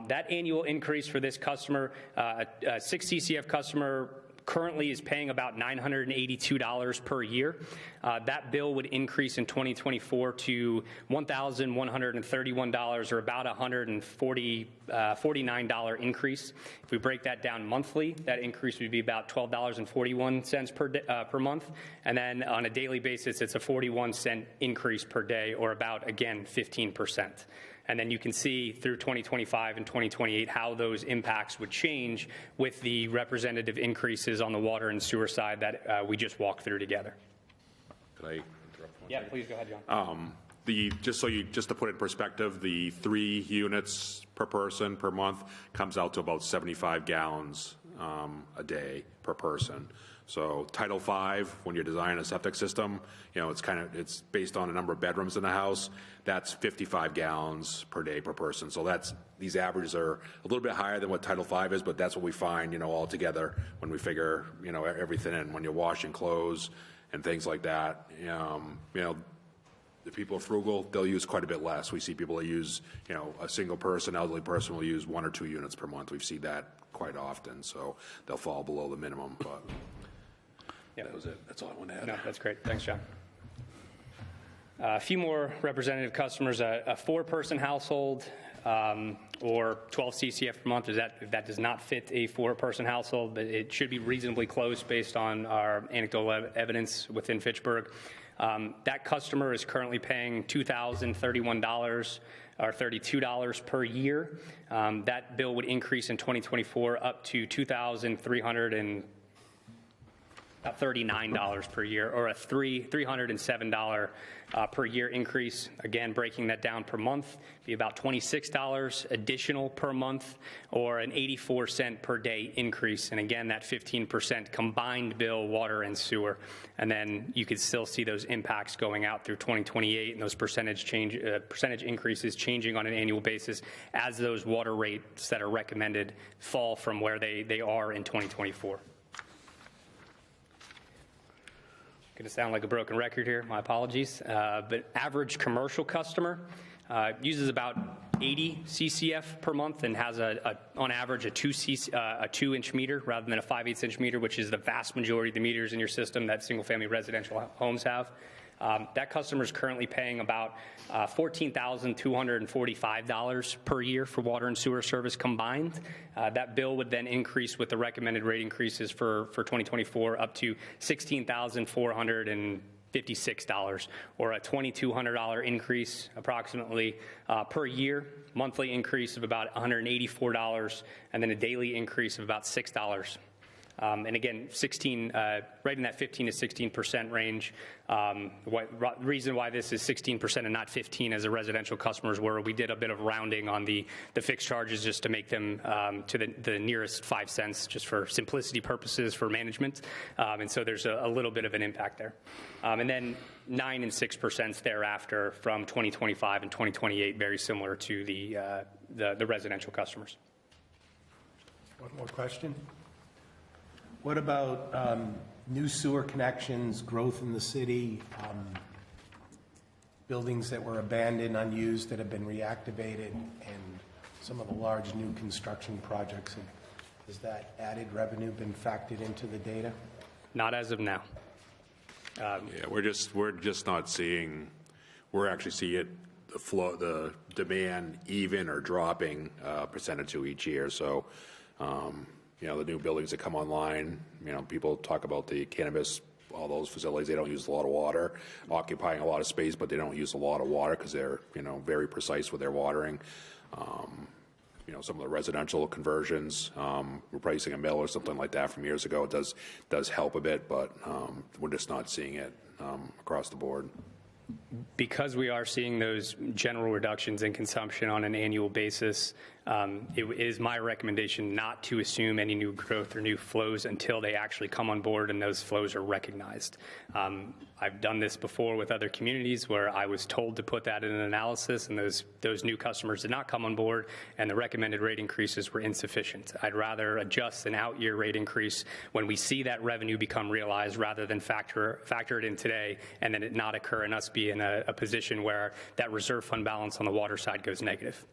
That annual increase for this customer, a 6 CCF customer, currently is paying about $982 per year. That bill would increase in 2024 to $1,131, or about $49 increase. If we break that down monthly, that increase would be about $12.41 per month. And then on a daily basis, it's a 41-cent increase per day, or about, again, 15%. And then you can see through 2025 and 2028 how those impacts would change with the representative increases on the water and sewer side that we just walked through together. Could I interrupt one Yeah, second? please go ahead, John. Just to put it in perspective, the 3 units per person per month comes out to about 75 gallons a day per person. So Title V, when you're designing a septic system, it's based on a number of bedrooms in the house. That's 55 gallons per day per person. So these averages are a little bit higher than what Title V is, but that's what we find, all together when we figure, everything in. When you're washing clothes and things like that, if people are frugal, they'll use quite a bit less. We see people that use, a single person, elderly person will use 1 or 2 units per month. We've seen that quite often, so they'll fall below the minimum, but Yeah. that was it. That's all I wanted to add. No, that's great. Thanks, John. A few more representative customers. A 4-person household or 12 CCF per month. If that does not fit a 4-person household, but it should be reasonably close based on our anecdotal evidence within Fitchburg. That customer is currently paying $2,031 or $32 per year. That bill would increase in 2024 up to $2,339 per year, or a $307 per year increase. Again, breaking that down per month, be about $26 additional per month, or an 84-cent per day increase. And again, that 15% combined bill, water and sewer. And then you could still see those impacts going out through 2028, and those percentage increases changing on an annual basis as those water rates that are recommended fall from where they are in 2024. Going to sound like a broken record here, my apologies. But average commercial customer uses about 80 CCF per month and has on average a 2-inch meter rather than a 5/8-inch meter, which is the vast majority of the meters in your system that single-family residential homes have. That customer is currently paying about $14,245 per year for water and sewer service combined. That bill would then increase with the recommended rate increases for 2024 up to $16,456, or a $2,200 increase approximately per year, monthly increase of about $184, and then a daily increase of about $6. And again, right in that 15 to 16% range. Reason why this is 16% and not 15 as the residential customers were, we did a bit of rounding on the fixed charges just to make them to the nearest 5 cents, just for simplicity purposes for management. And so there's a little bit of an impact there. And then 9 and 6% thereafter from 2025 and 2028, very similar to the residential customers. One more question. What about new sewer connections, growth in the city, buildings that were abandoned, unused, that have been reactivated, and some of the large new construction projects? Has that added revenue been factored into the data? Not as of now. Yeah, we're just not seeing. We're actually seeing the demand even or dropping percentage to each year. So, the new buildings that come online, people talk about the cannabis, all those facilities, they don't use a lot of water, occupying a lot of space, but they don't use a lot of water because they're, very precise with their watering. Some of the residential conversions, replacing a mill or something like that from years ago, it does help a bit, but we're just not seeing it across the board. Because we are seeing those general reductions in consumption on an annual basis, it is my recommendation not to assume any new growth or new flows until they actually come on board and those flows are recognized. I've done this before with other communities where I was told to put that in an analysis, and those new customers did not come on board, and the recommended rate increases were insufficient. I'd rather adjust an out-year rate increase when we see that revenue become realized rather than factor it in today and then it not occur and us be in a position where that reserve fund balance on the water side goes negative.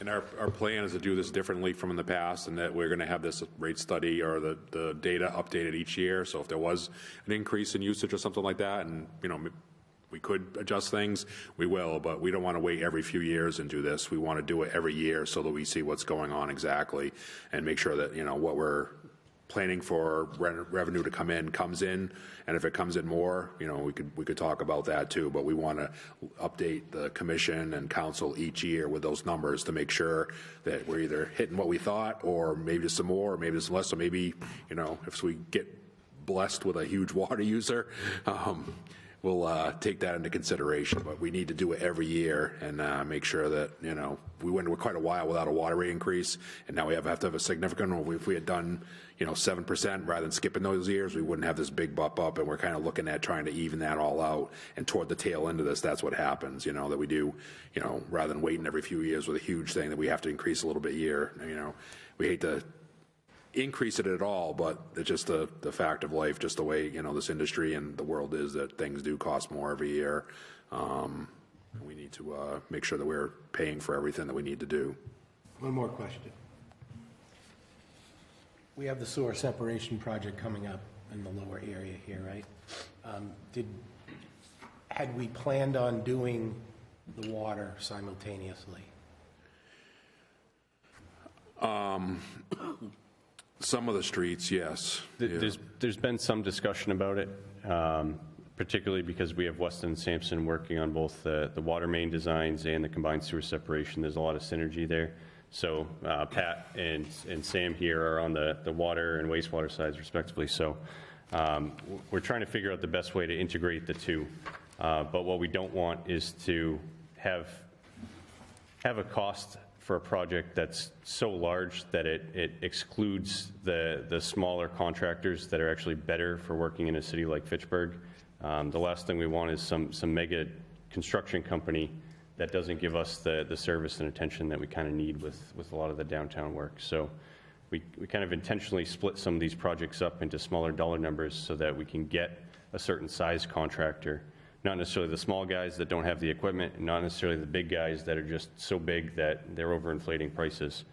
And our plan is to do this differently from in the past, and that we're going to have this rate study or the data updated each year. So if there was an increase in usage or something like that, and we could adjust things, we will, but we don't want to wait every few years and do this. We want to do it every year so that we see what's going on exactly and make sure that what we're planning for revenue to comes in, and if it comes in more, we could talk about that too. But we want to update the commission and council each year with those numbers to make sure that we're either hitting what we thought, or maybe just some more, or maybe just less. So maybe if we get blessed with a huge water user, we'll take that into consideration. But we need to do it every year and make sure that we went quite a while without a water rate increase, and now we have to have a significant. If we had done 7% rather than skipping those years, we wouldn't have this big bump up, and we're kind of looking at trying to even that all out. And toward the tail end of this, that's what happens, that we do, rather than waiting every few years with a huge thing that we have to increase a little bit a year. We hate to increase it at all, but it's just the fact of life, just the way, this industry and the world is, that things do cost more every year. We need to make sure that we're paying for everything that we need to do. One more question. We have the sewer separation project coming up in the lower area here, right? Had we planned on doing the water simultaneously? Some of the streets, yes. There's been some discussion about it, particularly because we have Weston and Sampson working on both the water main designs and the combined sewer separation. There's a lot of synergy there. So Pat and Sam here are on the water and wastewater sides respectively. So we're trying to figure out the best way to integrate the two. But what we don't want is to have a cost for a project that's so large that it excludes the smaller contractors that are actually better for working in a city like Fitchburg. The last thing we want is some mega construction company that doesn't give us the service and attention that we kind of need with a lot of the downtown work. So we kind of intentionally split some of these projects up into smaller dollar numbers so that we can get a certain size contractor, not necessarily the small guys that don't have the equipment, and not necessarily the big guys that are just so big that they're overinflating prices.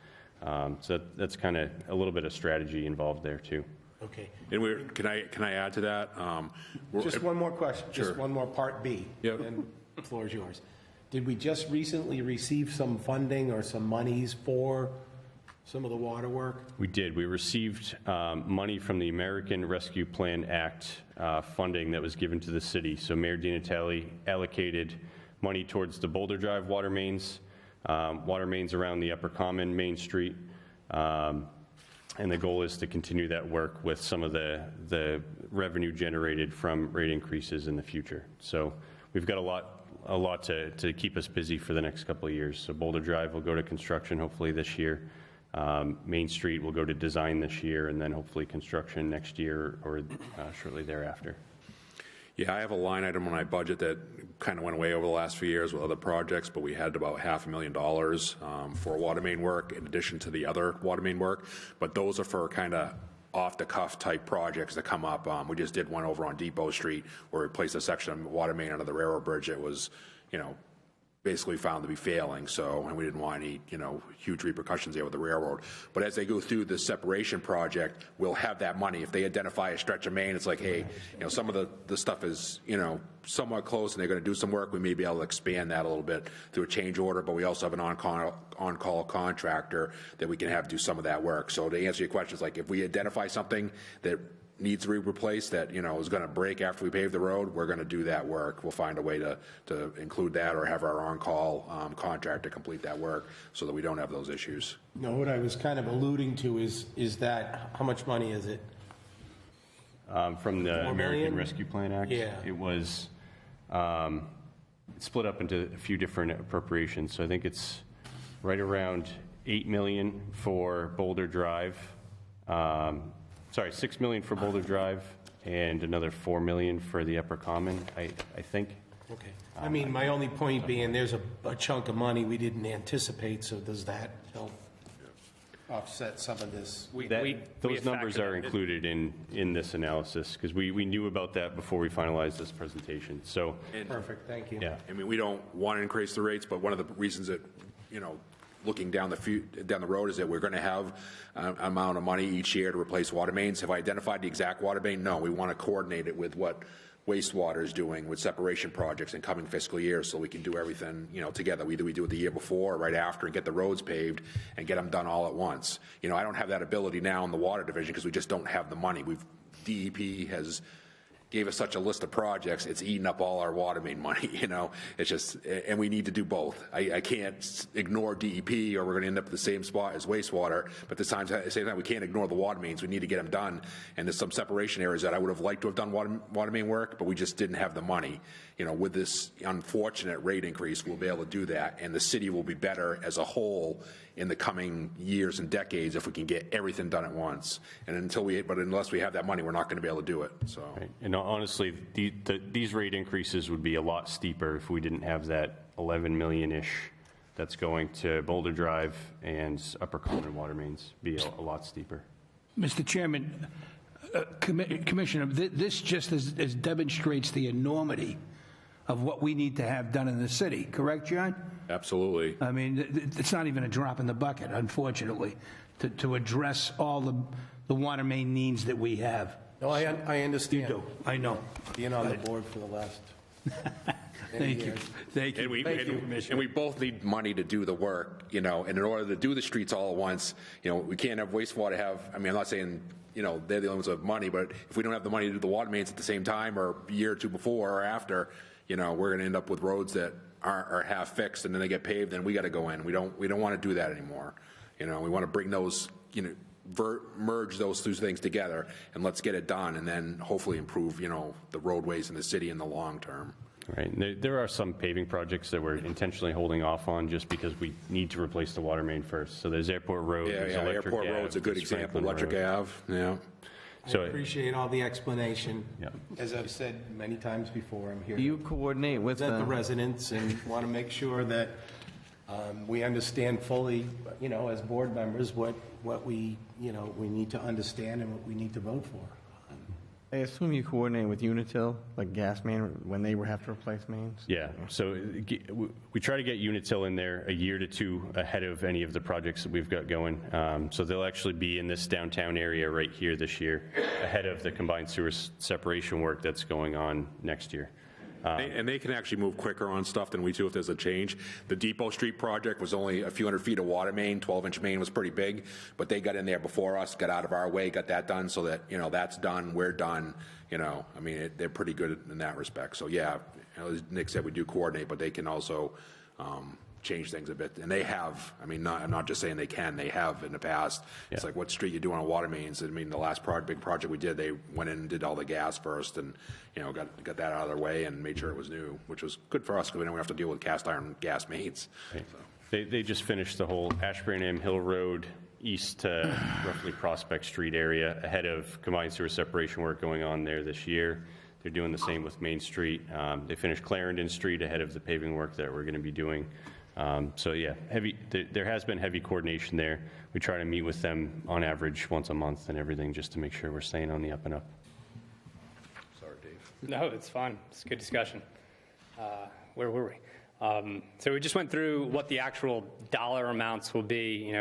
So that's kind of a little bit of strategy involved there too. Okay. And can I add to that? Just one more question. Sure. Just one more part B. Yep. And the floor is yours. Did we just recently receive some funding or some monies for some of the water work? We did. We received money from the American Rescue Plan Act funding that was given to the city. So Mayor DiNatale allocated money towards the Boulder Drive water mains around the Upper Common, Main Street. And the goal is to continue that work with some of the revenue generated from rate increases in the future. So we've got a lot to keep us busy for the next couple of years. So Boulder Drive will go to construction hopefully this year. Main Street will go to design this year, and then hopefully construction next year or shortly thereafter. Yeah, I have a line item on my budget that kind of went away over the last few years with other projects, but we had about $500,000 for water main work in addition to the other water main work. But those are for kind of off-the-cuff type projects that come up. We just did one over on Depot Street where we replaced a section of water main under the railroad bridge. It was, basically found to be failing, and we didn't want any, huge repercussions there with the railroad. But as they go through the separation project, we'll have that money. If they identify a stretch of main, it's like, hey, some of the stuff is, somewhat close and they're going to do some work, we may be able to expand that a little bit through a change order, but we also have an on-call contractor that we can have do some of that work. So to answer your questions, like if we identify something that needs to be replaced that is going to break after we pave the road, we're going to do that work. We'll find a way to include that or have our on-call contractor complete that work so that we don't have those issues. No, what I was kind of alluding to is that, how much money is it? From the $4 American million? Rescue Plan Act, Yeah. It was split up into a few different appropriations. So I think it's right around $8 million for Boulder Drive. $6 million for Boulder Drive and another $4 million for the Upper Common, I think. Okay. I mean, my only point being, there's a chunk of money we didn't anticipate, so does that help offset some of this? Those numbers are included in this analysis because we knew about that before we finalized this presentation. So Perfect, thank you. yeah. I mean, we don't want to increase the rates, but one of the reasons that, looking down the road is that we're going to have an amount of money each year to replace water mains. Have I identified the exact water main? No, we want to coordinate it with what wastewater is doing with separation projects in coming fiscal years, so we can do everything, together. Either we do it the year before or right after and get the roads paved and get them done all at once. I don't have that ability now in the water division because we just don't have the money. DEP has gave us such a list of projects, it's eating up all our water main money, It's just, and we need to do both. I can't ignore DEP or we're going to end up at the same spot as wastewater, but at the same time, we can't ignore the water mains. We need to get them done. And there's some separation areas that I would have liked to have done water main work, but we just didn't have the money. With this unfortunate rate increase, we'll be able to do that, and the city will be better as a whole in the coming years and decades if we can get everything done at once. And unless we have that money, we're not going to be able to do it. So. Right. And honestly, these rate increases would be a lot steeper if we didn't have that 11 million-ish that's going to Boulder Drive and Upper Common water mains. Be a lot steeper. Mr. Chairman, Commissioner, this just as demonstrates the enormity of what we need to have done in the city. Correct, John? Absolutely. I mean, it's not even a drop in the bucket, unfortunately, to address all the water main needs that we have. No, I understand. You do. I know. Being on the board for the last Thank you. Thank you. And we both need money to do the work, and in order to do the streets all at once, we can't have wastewater I'm not saying, they're the only ones who have money, but if we don't have the money to do the water mains at the same time or a year or two before or after, we're going to end up with roads that are half fixed and then they get paved and we got to go in. We don't want to do that anymore. We want to bring those, merge those two things together and let's get it done and then hopefully improve, the roadways in the city in the long term. Right. There are some paving projects that we're intentionally holding off on just because we need to replace the water main first. So there's Airport Road. Yeah, there's Electric Airport Ave, Road's a good there's example. Franklin Electric Road. Ave, yeah. So I appreciate all the explanation. Yeah. As I've said many times before, I'm here Do you to coordinate with represent the residents and want to make sure that we understand fully, as board members, what we need to understand and what we need to vote for. I assume you coordinate with Unitil, like gas main, when they have to replace mains? Yeah, so we try to get Unitil in there a year to two ahead of any of the projects that we've got going. So they'll actually be in this downtown area right here this year, ahead of the combined sewer separation work that's going on next year. And they can actually move quicker on stuff than we do if there's a change. The Depot Street project was only a few hundred feet of water main, 12-inch main was pretty big, but they got in there before us, got out of our way, got that done so that, that's done, we're done. They're pretty good in that respect. So yeah, as Nick said, we do coordinate, but they can also change things a bit. And they have, I'm not just saying they can, they have in the past. Yeah. It's like what street you do on water mains. The last big project we did, they went in and did all the gas first and, got that out of their way and made sure it was new, which was good for us because we don't have to deal with cast iron gas mains. Right. So. They just finished the whole Ashburnham Hill Road east to roughly Prospect Street area ahead of combined sewer separation work going on there this year. They're doing the same with Main Street. They finished Clarendon Street ahead of the paving work that we're going to be doing. So yeah, there has been heavy coordination there. We try to meet with them on average once a month and everything just to make sure we're staying on the up and up. Sorry, Dave. No, it's fine. It's a good discussion. Where were we? So we just went through what the actual dollar amounts will be,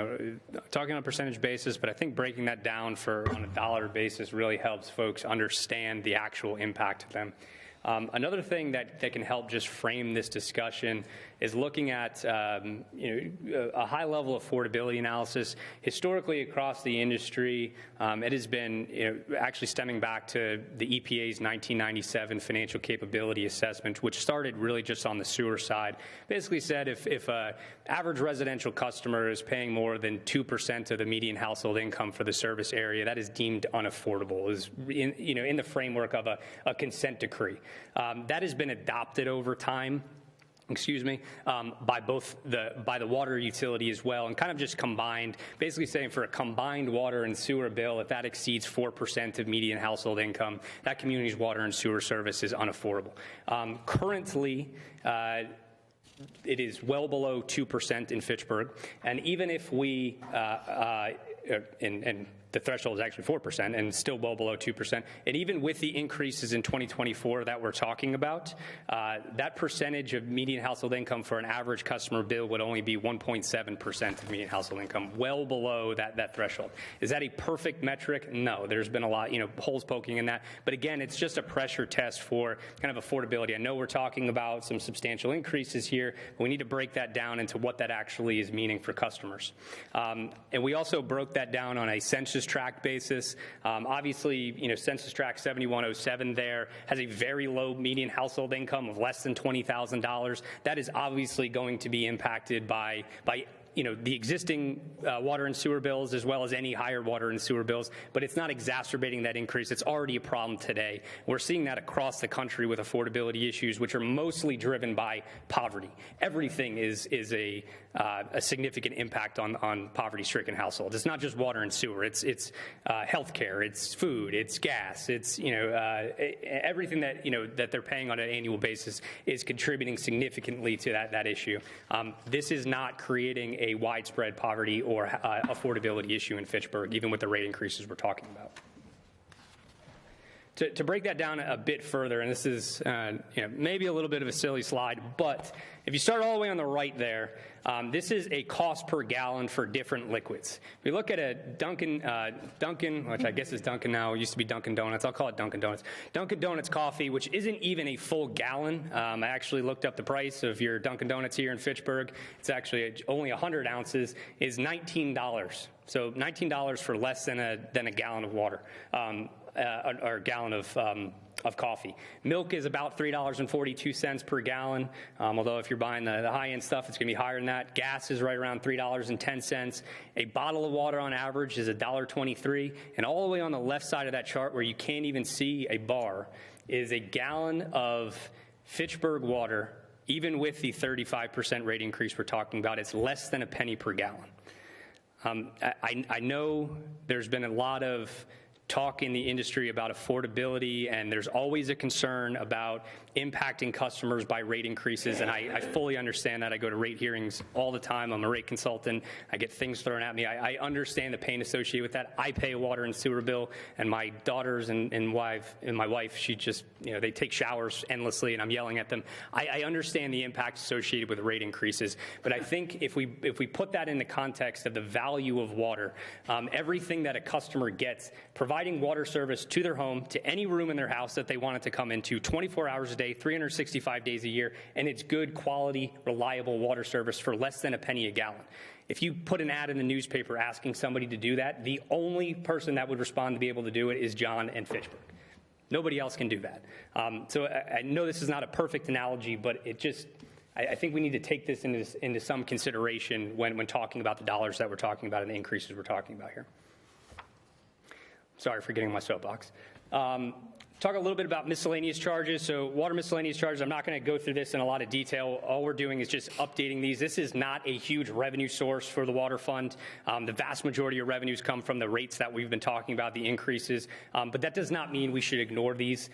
talking on a percentage basis, but I think breaking that down on a dollar basis really helps folks understand the actual impact of them. Another thing that can help just frame this discussion is looking at a high-level affordability analysis. Historically, across the industry, it has been actually stemming back to the EPA's 1997 financial capability assessment, which started really just on the sewer side. Basically said if an average residential customer is paying more than 2% of the median household income for the service area, that is deemed unaffordable, is in the framework of a consent decree. That has been adopted over time, by the water utility as well, and kind of just combined, basically saying for a combined water and sewer bill, if that exceeds 4% of median household income, that community's water and sewer service is unaffordable. Currently, it is well below 2% in Fitchburg, and even if we and the threshold is actually 4% and still well below 2%. And even with the increases in 2024 that we're talking about, that percentage of median household income for an average customer bill would only be 1.7% of median household income, well below that threshold. Is that a perfect metric? No, there's been a lot, holes poking in that. But again, it's just a pressure test for kind of affordability. I know we're talking about some substantial increases here, but we need to break that down into what that actually is meaning for customers. And we also broke that down on a census tract basis. Obviously, census tract 7107 there has a very low median household income of less than $20,000. That is obviously going to be impacted by the existing water and sewer bills as well as any higher water and sewer bills, but it's not exacerbating that increase. It's already a problem today. We're seeing that across the country with affordability issues, which are mostly driven by poverty. Everything is a significant impact on poverty-stricken households. It's not just water and sewer. It's healthcare. It's food. It's gas. It's everything that they're paying on an annual basis is contributing significantly to that issue. This is not creating a widespread poverty or affordability issue in Fitchburg, even with the rate increases we're talking about. To break that down a bit further, and this is maybe a little bit of a silly slide, but if you start all the way on the right there, this is a cost per gallon for different liquids. If you look at a Dunkin', which I guess is Dunkin' now, it used to be Dunkin' Donuts, I'll call it Dunkin' Donuts. Dunkin' Donuts coffee, which isn't even a full gallon. I actually looked up the price of your Dunkin' Donuts here in Fitchburg. It's actually only 100 ounces, is $19. So $19 for less than a gallon of water. Or a gallon of coffee. Milk is about $3.42 per gallon, although if you're buying the high-end stuff, it's going to be higher than that. Gas is right around $3.10. A bottle of water on average is $1.23. And all the way on the left side of that chart where you can't even see a bar is a gallon of Fitchburg water, even with the 35% rate increase we're talking about. It's less than a penny per gallon. I know there's been a lot of talk in the industry about affordability, and there's always a concern about impacting customers by rate increases, and I fully understand that. I go to rate hearings all the time. I'm a rate consultant. I get things thrown at me. I understand the pain associated with that. I pay a water and sewer bill, and my daughters and my wife, she just, they take showers endlessly, and I'm yelling at them. I understand the impact associated with rate increases, but I think if we put that in the context of the value of water, everything that a customer gets, providing water service to their home, to any room in their house that they want it to come into, 24 hours a day, 365 days a year, and it's good, quality, reliable water service for less than a penny a gallon. If you put an ad in the newspaper asking somebody to do that, the only person that would respond to be able to do it is John and Fitchburg. Nobody else can do that. So I know this is not a perfect analogy, but it just, I think we need to take this into some consideration when talking about the dollars that we're talking about and the increases we're talking about here. Sorry for getting on my soapbox. Talk a little bit about miscellaneous charges. So water miscellaneous charges, I'm not going to go through this in a lot of detail. All we're doing is just updating these. This is not a huge revenue source for the water fund. The vast majority of revenues come from the rates that we've been talking about, the increases. But that does not mean we should ignore these.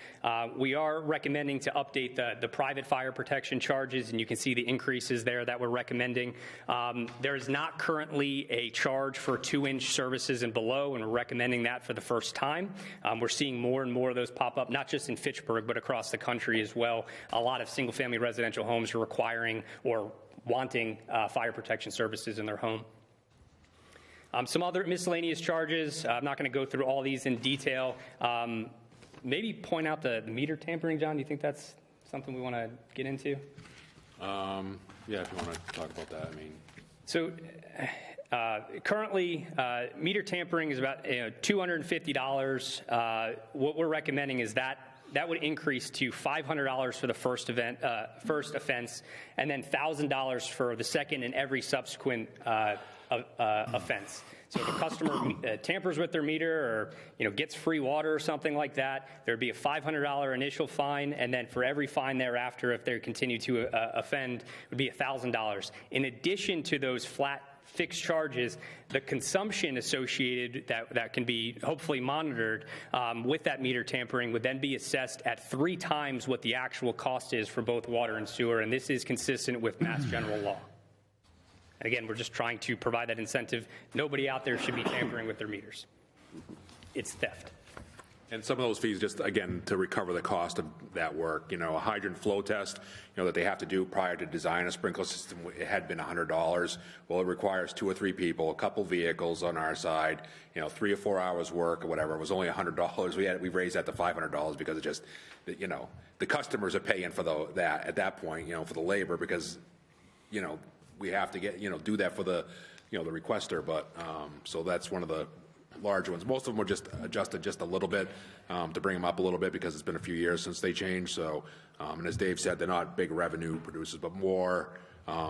We are recommending to update the private fire protection charges, and you can see the increases there that we're recommending. There is not currently a charge for 2-inch services and below, and we're recommending that for the first time. We're seeing more and more of those pop up, not just in Fitchburg, but across the country as well. A lot of single-family residential homes are requiring or wanting fire protection services in their home. Some other miscellaneous charges. I'm not going to go through all these in detail. Maybe point out the meter tampering, John. Do you think that's something we want to get into? Yeah, if you want to talk about that, I mean. So currently, meter tampering is about $250. What we're recommending is that would increase to $500 for the first offense, and then $1,000 for the second and every subsequent offense. So if a customer tampers with their meter or gets free water or something like that, there would be a $500 initial fine, and then for every fine thereafter, if they continue to offend, would be $1,000. In addition to those flat fixed charges, the consumption associated that can be hopefully monitored with that meter tampering would then be assessed at 3 times what the actual cost is for both water and sewer, and this is consistent with Mass General Law. And again, we're just trying to provide that incentive. Nobody out there should be tampering with their meters. It's theft. And some of those fees, just again, to recover the cost of that work, a hydrant flow test, that they have to do prior to design a sprinkler system, it had been $100. Well, it requires 2 or 3 people, a couple vehicles on our side, 3 or 4 hours work or whatever. It was only $100. We raised that to $500 because it just, the customers are paying for that at that point, for the labor because, we have to get, do that for the, the requester. But, so that's one of the large ones. Most of them were just adjusted just a little bit to bring them up a little bit because it's been a few years since they changed. So, and as Dave said, they're not big revenue producers, but more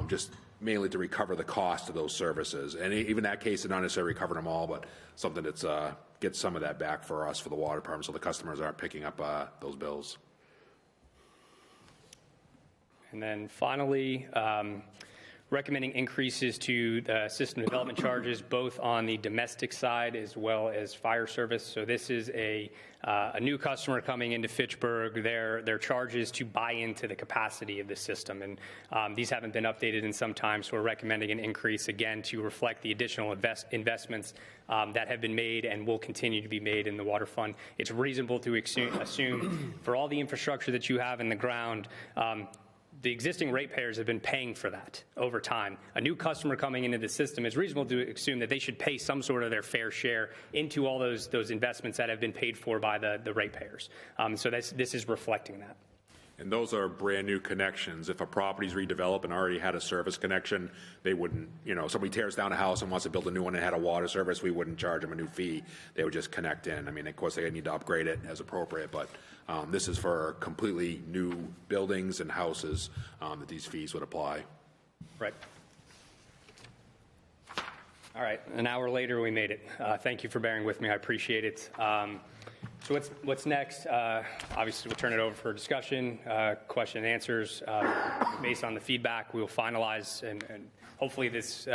just mainly to recover the cost of those services. And even that case, they're not necessarily recovering them all, but something that's gets some of that back for us for the water department, so the customers aren't picking up those bills. And then finally, recommending increases to the system development charges, both on the domestic side as well as fire service. So this is a new customer coming into Fitchburg. Their charges to buy into the capacity of the system, and these haven't been updated in some time. So we're recommending an increase again to reflect the additional investments that have been made and will continue to be made in the water fund. It's reasonable to assume for all the infrastructure that you have in the ground. The existing ratepayers have been paying for that over time. A new customer coming into the system, is reasonable to assume that they should pay some sort of their fair share into all those investments that have been paid for by the ratepayers. So this is reflecting that. And those are brand new connections. If a property's redeveloped and already had a service connection, they wouldn't, somebody tears down a house and wants to build a new one and had a water service, we wouldn't charge them a new fee. They would just connect in. I mean, of course, they need to upgrade it as appropriate, but this is for completely new buildings and houses that these fees would apply. Right. All right, an hour later, we made it. Thank you for bearing with me. I appreciate it. So what's next? Obviously, we'll turn it over for discussion, question and answers. Based on the feedback, we will finalize, and hopefully this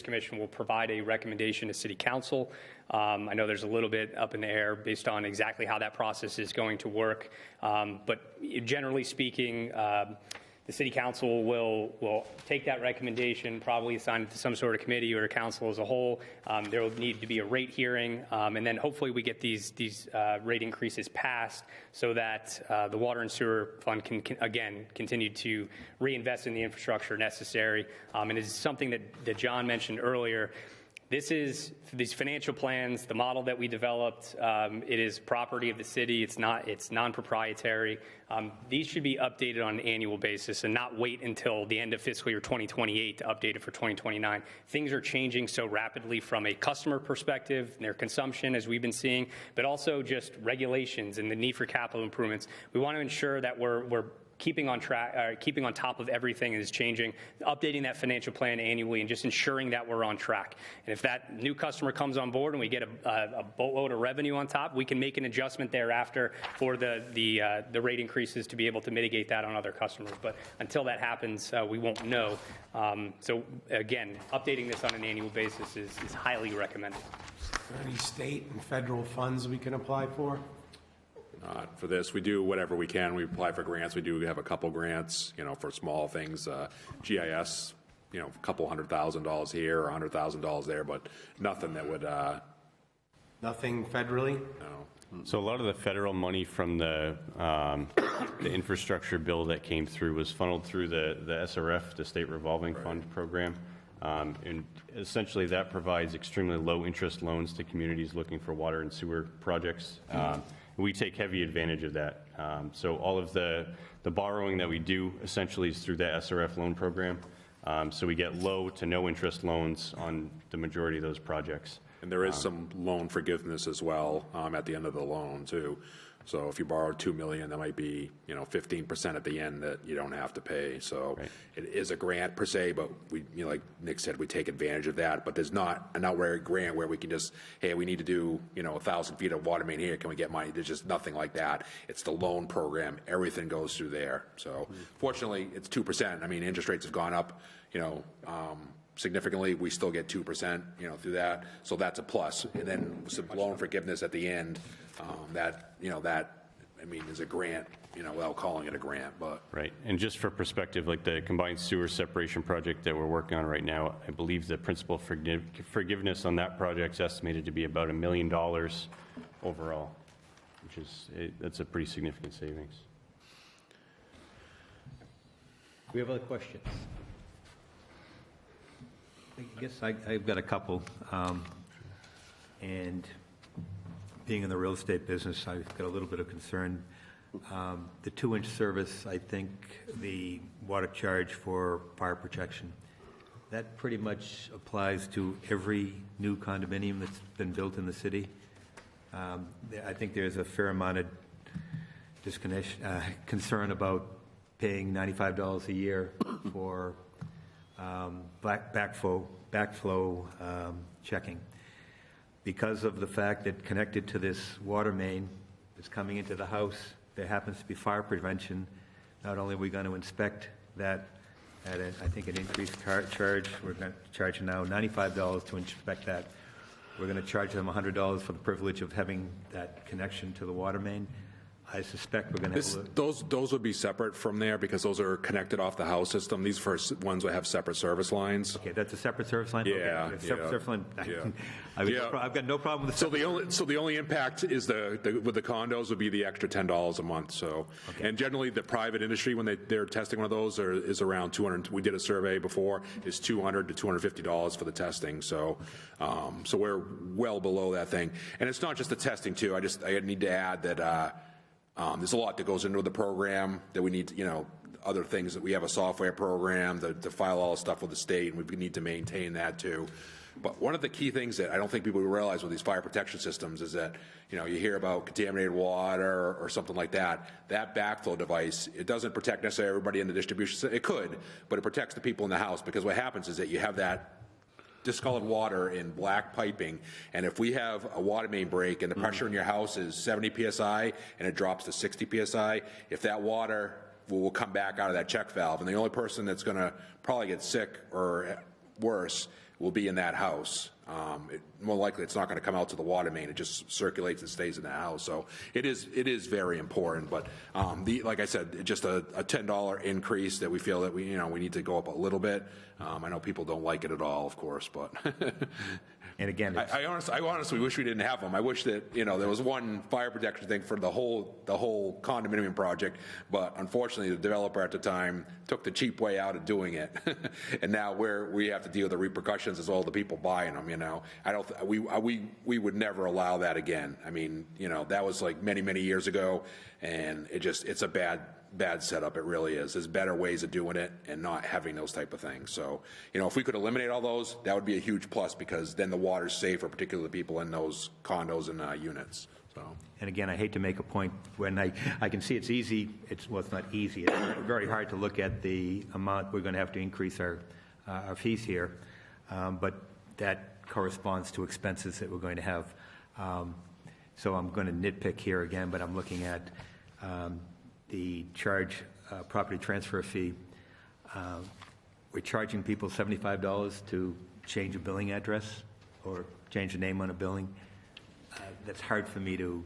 commission will provide a recommendation to City Council. I know there's a little bit up in the air based on exactly how that process is going to work, but generally speaking, the City Council will take that recommendation, probably assign it to some sort of committee or a council as a whole. There will need to be a rate hearing, and then hopefully we get these rate increases passed so that the Water and Sewer Fund can again continue to reinvest in the infrastructure necessary. And it's something that John mentioned earlier. These financial plans, the model that we developed, it is property of the city. It's non-proprietary. These should be updated on an annual basis and not wait until the end of fiscal year 2028 to update it for 2029. Things are changing so rapidly from a customer perspective, their consumption, as we've been seeing, but also just regulations and the need for capital improvements. We want to ensure that we're keeping on track, keeping on top of everything that is changing, updating that financial plan annually, and just ensuring that we're on track. And if that new customer comes on board and we get a boatload of revenue on top, we can make an adjustment thereafter for the rate increases to be able to mitigate that on other customers. But until that happens, we won't know. So again, updating this on an annual basis is highly recommended. Are there any state and federal funds we can apply for? For this, we do whatever we can. We apply for grants. We do have a couple grants, for small things, GIS, a couple $100,000 here or $100,000 there, but nothing that would. Nothing federally? No. So a lot of the federal money from the infrastructure bill that came through was funneled through the SRF, the State Revolving Fund program. And essentially that provides extremely low interest loans to communities looking for water and sewer projects. We take heavy advantage of that. So all of the borrowing that we do essentially is through that SRF loan program. So we get low to no interest loans on the majority of those projects. And there is some loan forgiveness as well at the end of the loan too. So if you borrow $2 million, that might be 15% at the end that you don't have to pay. So right. It is a grant per se, but we, like Nick said, we take advantage of that. But there's not an outright grant where we can just, hey, we need to do 1,000 feet of water main here. Can we get money? There's just nothing like that. It's the loan program. Everything goes through there. So fortunately, it's 2%. I mean, interest rates have gone up. Significantly, we still get 2%, through that. So that's a plus. And then some loan forgiveness at the end, that I mean, is a grant, without calling it a grant, but. Right, and just for perspective, like the combined sewer separation project that we're working on right now, I believe the principal forgiveness on that project is estimated to be about $1 million overall, which is, that's a pretty significant savings. Do we have other questions? I guess I've got a couple. And being in the real estate business, I've got a little bit of concern. The 2-inch service, I think the water charge for fire protection, that pretty much applies to every new condominium that's been built in the city. I think there's a fair amount of concern about paying $95 a year for backflow checking. Because of the fact that connected to this water main that's coming into the house, there happens to be fire prevention. Not only are we going to inspect that at, I think, an increased charge, we're going to charge now $95 to inspect that. We're going to charge them $100 for the privilege of having that connection to the water main. I suspect we're going to have those would be separate from there because those are connected off the house system. These first ones would have seperate service lines. Okay, that's a separate service line? Yeah. Okay, service line. I've got no problem with the So the only impact is with the condos would be the extra $10 a month. So, okay. And generally the private industry, when they're testing one of those, is around $200. We did a survey before, is $200 to $250 for the testing. So, so we're well below that thing. And it's not just the testing too. I need to add that. There's a lot that goes into the program that we need to, other things that we have a software program to file all the stuff with the state, and we need to maintain that too. But one of the key things that I don't think people realize with these fire protection systems is that, you hear about contaminated water or something like that. That backflow device, it doesn't protect necessarily everybody in the distribution system. It could, but it protects the people in the house because what happens is that you have that discolored water in black piping, and if we have a water main break and the pressure in your house is 70 psi and it drops to 60 psi, if that water will come back out of that check valve, and the only person that's going to probably get sick or worse will be in that house. More likely it's not going to come out to the water main. It just circulates and stays in the house. So it is very important. But like I said, just a $10 increase that we feel that we need to go up a little bit. I know people don't like it at all, of course, but. And again, I honestly wish we didn't have them. I wish that there was one fire protection thing for the whole condominium project, but unfortunately the developer at the time took the cheap way out of doing it, and now we have to deal with the repercussions as all the people buying them. We would never allow that again. I mean, that was like many years ago, and it's a bad setup. It really is. There's better ways of doing it and not having those type of things. So, if we could eliminate all those, that would be a huge plus because then the water's safer, particularly the people in those condos and units. So. And again, I hate to make a point when I can see it's easy. It's not easy. It's very hard to look at the amount we're going to have to increase our fees here, but that corresponds to expenses that we're going to have. So I'm going to nitpick here again, but I'm looking at the property transfer fee. We're charging people $75 to change a billing address or change the name on a billing. It's hard for me to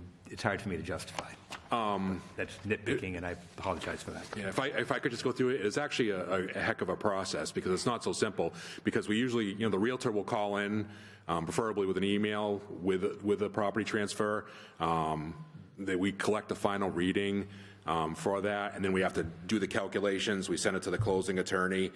justify. That's nitpicking, and I apologize for that. Yeah, if I could just go through it, it's actually a heck of a process because it's not so simple. Because we usually, the realtor will call in, preferably with an email with a property transfer. That we collect the final reading for that, and then we have to do the calculations. We send it to the closing attorney.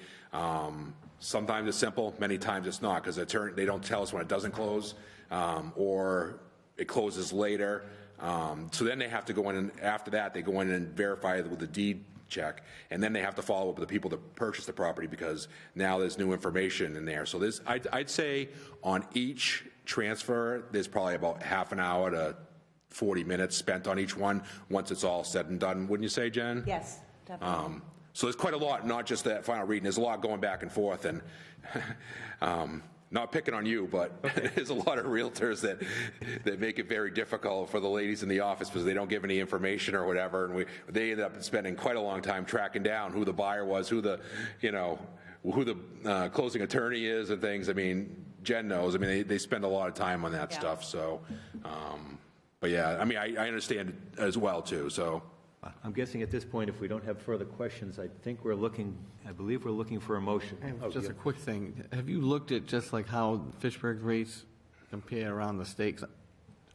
Sometimes it's simple, many times it's not, because they don't tell us when it doesn't close, or it closes later. So then they have to go in, and after that, they go in and verify with the deed check, and then they have to follow up with the people that purchased the property because now there's new information in there. So I'd say on each transfer, there's probably about half an hour to 40 minutes spent on each one once it's all said and done, wouldn't you say, Jen? Yes, definitely. So there's quite a lot, not just that final reading. There's a lot going back and forth, and not picking on you, but there's a lot of realtors that make it very difficult for the ladies in the office because they don't give any information or whatever, and they end up spending quite a long time tracking down who the buyer was, who the closing attorney is, and things. I mean, Jen knows. I mean, they spend a lot of time on that stuff. So, But yeah, I mean, I understand it as well too, so. I'm guessing at this point, if we don't have further questions, I believe we're looking for a motion. Oh, Just yeah. a quick thing. Have you looked at just like how Fitchburg's rates compare around the state? 'Cause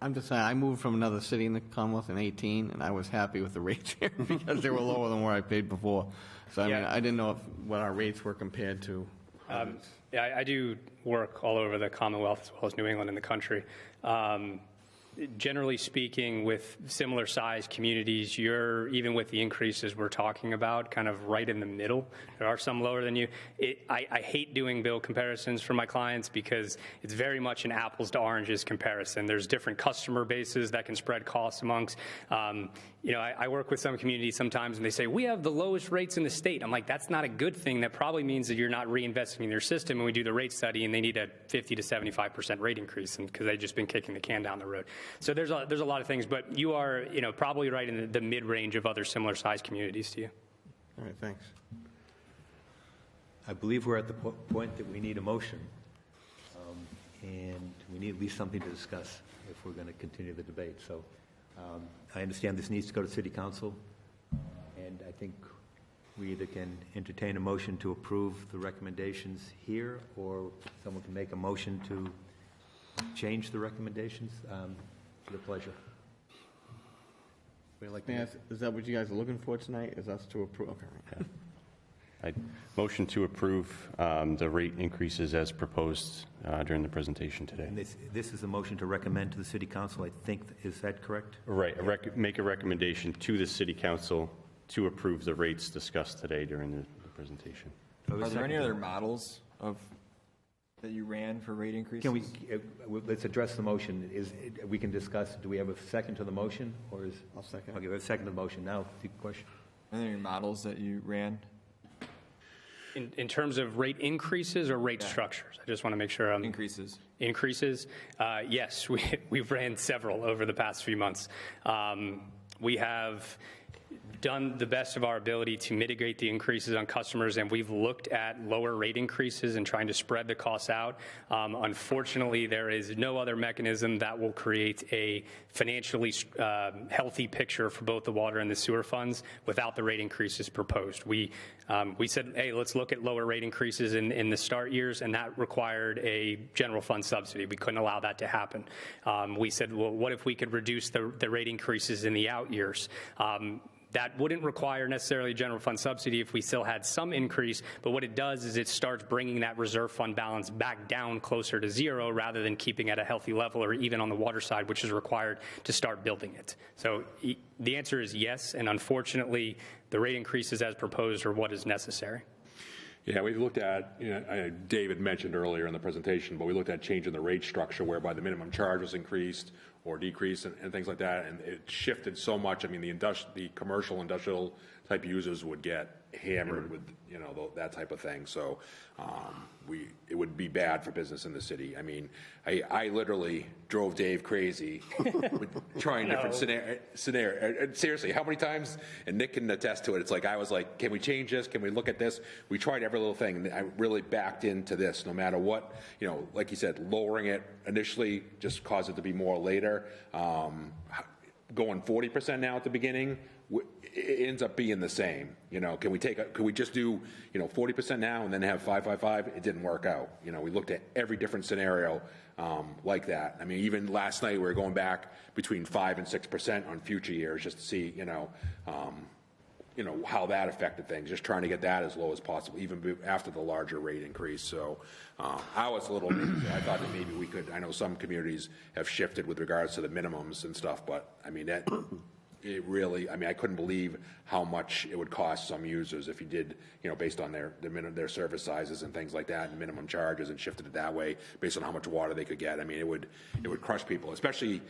I'm just saying, I moved from another city in the Commonwealth in 18, and I was happy with the rates here because they were lower than where I paid before. So, I mean, Yeah. I didn't know what our rates were compared to others. Yeah, I do work all over the Commonwealth as well as New England and the country. Generally speaking, with similar sized communities, you're, even with the increases we're talking about, kind of right in the middle. There are some lower than you. I hate doing bill comparisons for my clients because it's very much an apples to oranges comparison. There's different customer bases that can spread costs amongst. I work with some communities sometimes and they say, we have the lowest rates in the state. I'm like, that's not a good thing. That probably means that you're not reinvesting in your system. And we do the rate study and they need a 50 to 75% rate increase because they've just been kicking the can down the road. So there's a lot of things, but you are probably right in the mid-range of other similar sized communities to you. All right, thanks. I believe we're at the point that we need a motion, and we need at least something to discuss if we're going to continue the debate. So I understand this needs to go to City Council, and I think we either can entertain a motion to approve the recommendations here, or someone can make a motion to change the recommendations. Your pleasure. May I ask, is that what you guys are looking for tonight? Is us to approve? Okay. Right. I motion to approve the rate increases as proposed during the presentation today. And this is a motion to recommend to the City Council, I think. Is that correct? Right, make a recommendation to the City Council to approve the rates discussed today during the presentation. Are there any other models that you ran for rate increases? Can we, let's address the motion. We can discuss, do we have a second to the motion, or is? I'll second. Okay, we have a second to the motion. Now, the question. Are there any models that you ran? In terms of rate increases or rate structures? I just want to make sure I'm... Increases. Increases? Yes, we've ran several over the past few months. We have done the best of our ability to mitigate the increases on customers, and we've looked at lower rate increases and trying to spread the costs out. Unfortunately, there is no other mechanism that will create a financially healthy picture for both the water and the sewer funds without the rate increases proposed. We said, hey, let's look at lower rate increases in the start years, and that required a general fund subsidy. We couldn't allow that to happen. We said, well, what if we could reduce the rate increases in the out years? That wouldn't require necessarily a general fund subsidy if we still had some increase, but what it does is it starts bringing that reserve fund balance back down closer to zero rather than keeping at a healthy level, or even on the water side, which is required to start building it. So the answer is yes, and unfortunately, the rate increases as proposed are what is necessary. Yeah, we looked at, David mentioned earlier in the presentation, but we looked at changing the rate structure whereby the minimum charge was increased or decreased and things like that, and it shifted so much. I mean, the commercial industrial type users would get hammered with, that type of thing. So it would be bad for business in the city. I mean, I literally drove Dave crazy with trying different scenario. Seriously, how many times, and Nick can attest to it, it's like I was like, can we change this? Can we look at this? We tried every little thing, and I really backed into this no matter what. Like you said, lowering it initially just caused it to be more later. Going 40% now at the beginning, it ends up being the same. Can we just do 40% now and then have 555? It didn't work out. We looked at every different scenario like that. I mean, even last night we were going back between 5 and 6% on future years just to see how that affected things. Just trying to get that as low as possible, even after the larger rate increase. So I was a little. I thought that maybe we could. I know some communities have shifted with regards to the minimums and stuff, but I mean that. It really, I couldn't believe how much it would cost some users if you did, based on their service sizes and things like that, and minimum charges, and shifted it that way based on how much water they could get. I mean, it would crush people, especially,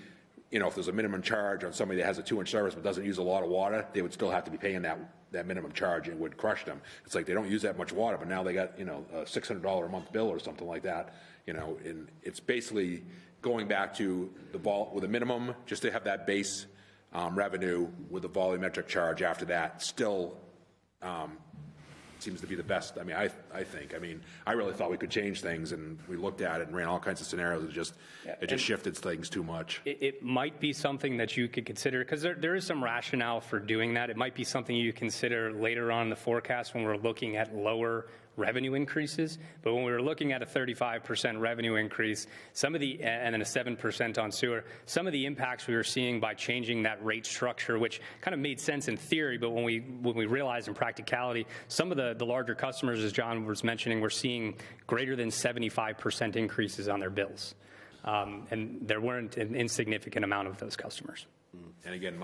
if there's a minimum charge on somebody that has a 2-inch service but doesn't use a lot of water, they would still have to be paying that minimum charge. It would crush them. It's like they don't use that much water, but now they got, a $600 a month bill or something like that, and it's basically going back to with a minimum just to have that base revenue with a volumetric charge after that, still seems to be the best. I mean, I think. I mean, I really thought we could change things, and we looked at it and ran all kinds of scenarios. It just shifted things too much. It might be something that you could consider, because there is some rationale for doing that. It might be something you consider later on in the forecast when we're looking at lower revenue increases. But when we were looking at a 35% revenue increase, and then a 7% on sewer, some of the impacts we were seeing by changing that rate structure, which kind of made sense in theory, but when we realized in practicality, some of the larger customers, as John was mentioning, were seeing greater than 75% increases on their bills. And there weren't an insignificant amount of those customers. And again,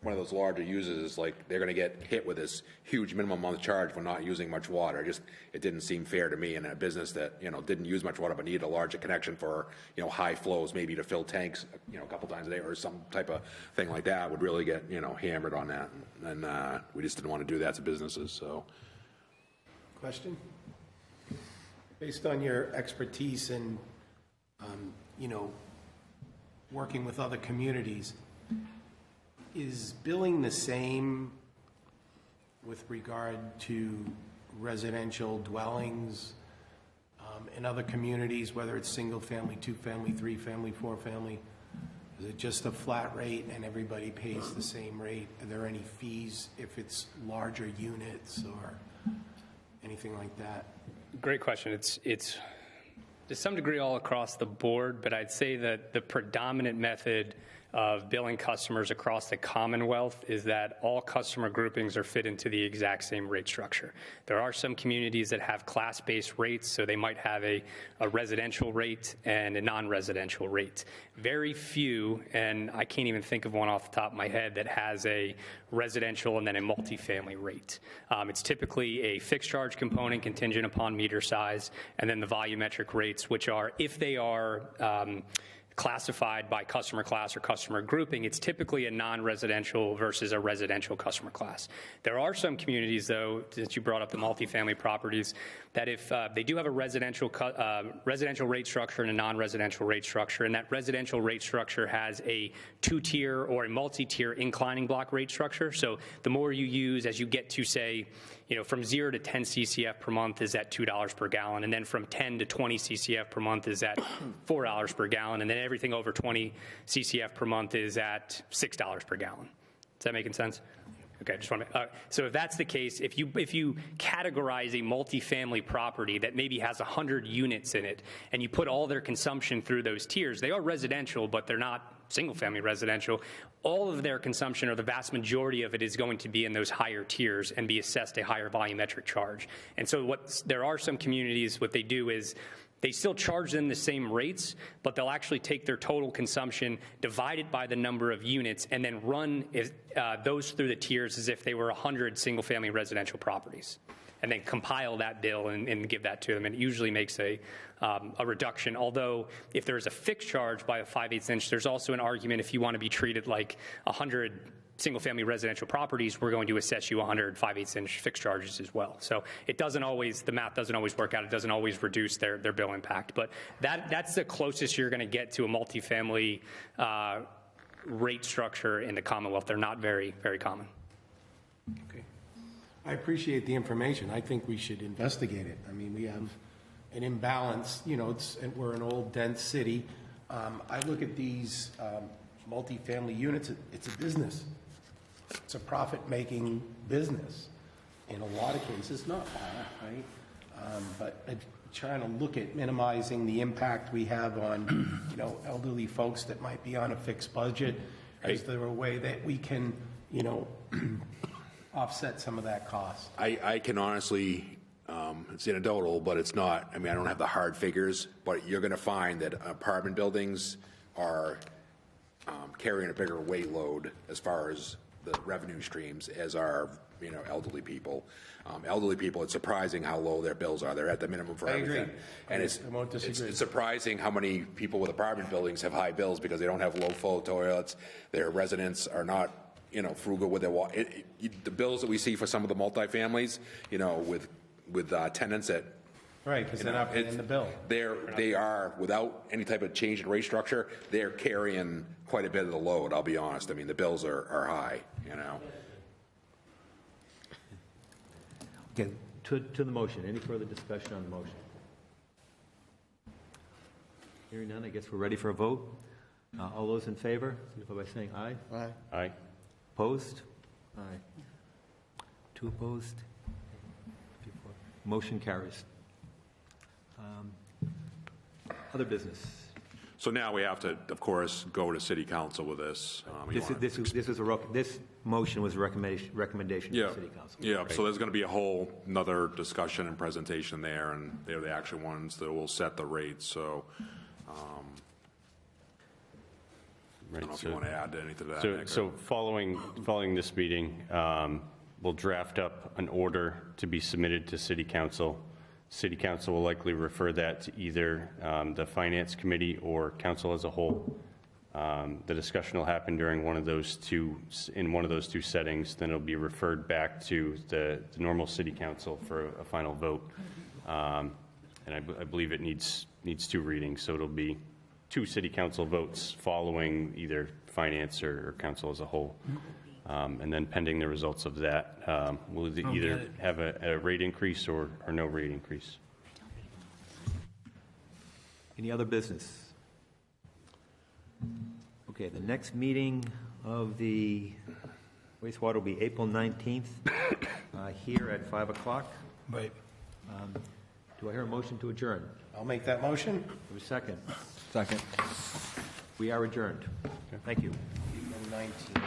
one of those larger users is like, they're going to get hit with this huge minimum month charge for not using much water. It didn't seem fair to me in a business that, didn't use much water but needed a larger connection for, high flows, maybe to fill tanks, a couple times a day or some type of thing like that would really get, hammered on that. And we just didn't want to do that to businesses, so. Question? Based on your expertise in, working with other communities, is billing the same with regard to residential dwellings in other communities, whether it's single family, two family, three family, four family? Is it just a flat rate and everybody pays the same rate? Are there any fees if it's larger units or anything like that? Great question. It's to some degree all across the board, but I'd say that the predominant method of billing customers across the Commonwealth is that all customer groupings are fit into the exact same rate structure. There are some communities that have class-based rates, so they might have a residential rate and a non-residential rate. Very few, and I can't even think of one off the top of my head, that has a residential and then a multifamily rate. It's typically a fixed charge component contingent upon meter size, and then the volumetric rates, which are, if they are classified by customer class or customer grouping, it's typically a non-residential versus a residential customer class. There are some communities, though, since you brought up the multifamily properties, that if they do have a residential rate structure and a non-residential rate structure, and that residential rate structure has a two-tier or a multi-tier inclining block rate structure. So the more you use, as you get to, say, from 0 to 10 CCF per month is at $2 per gallon, and then from 10 to 20 CCF per month is at $4 per gallon, and then everything over 20 CCF per month is at $6 per gallon. Is that making sense? Okay, just want to. So if that's the case, if you categorize a multifamily property that maybe has 100 units in it, and you put all their consumption through those tiers, they are residential, but they're not single-family residential. All of their consumption, or the vast majority of it, is going to be in those higher tiers and be assessed a higher volumetric charge. And so there are some communities, what they do is they still charge them the same rates, but they'll actually take their total consumption, divide it by the number of units, and then run those through the tiers as if they were 100 single-family residential properties, and then compile that bill and give that to them. And it usually makes a reduction. Although if there's a fixed charge by a 5/8 inch, there's also an argument if you want to be treated like 100 single-family residential properties, we're going to assess you 100 5/8 inch fixed charges as well. So it doesn't always, the math doesn't always work out. It doesn't always reduce their bill impact. But that's the closest you're going to get to a multifamily rate structure in the Commonwealth. They're not very, very common. Okay. I appreciate the information. I think we should investigate it. I mean, we have an imbalance, we're an old, dense city. I look at these multifamily units, it's a business. It's a profit-making business. In a lot of cases, not all, right? But I'm trying to look at minimizing the impact we have on, elderly folks that might be on a fixed budget. Right. Is there a way that we can, offset some of that cost? I can honestly, it's anecdotal, but it's not, I don't have the hard figures, but you're going to find that apartment buildings are carrying a bigger weight load as far as the revenue streams as our, elderly people. Elderly people, it's surprising how low their bills are. They're at the minimum for everything. Agree. And I won't disagree. it's surprising how many people with apartment buildings have high bills because they don't have low flow toilets. Their residents are not, frugal with their water. The bills that we see for some of the multifamilies, with tenants that. Right, because they're not paying the bill. They are, without any type of change in rate structure, they're carrying quite a bit of the load, I'll be honest. The bills are high, Okay, To the motion, any further discussion on the motion? Hearing none, I guess we're ready for a vote. All those in favor, signify by saying aye. Aye. Aye. Opposed? Aye. 2 opposed? 3, 4. Motion carries. Other business. So now we have to, of course, go to city council with this. This motion was a recommendation to Yeah, the city council. yeah, so there's going to be a whole another discussion and presentation there, and they're the actual ones that will set the rates, so I don't know if you want to add anything to that, Nick, or- So following this meeting, we'll draft up an order to be submitted to City Council. City Council will likely refer that to either the Finance Committee or Council as a whole. The discussion will happen during one of those two settings, then it'll be referred back to the normal City Council for a final vote. And I believe it needs 2 readings, so it'll be 2 City Council votes following either Finance or Council as a whole. And then pending the results of that, we'll either have a rate increase or no rate increase. Any other business? Okay, the next meeting of the wastewater will be April 19th, here at 5 o'clock. Right. Do I hear a motion to adjourn? I'll make that motion. For a second. Second. We are adjourned. Thank you. April 19th.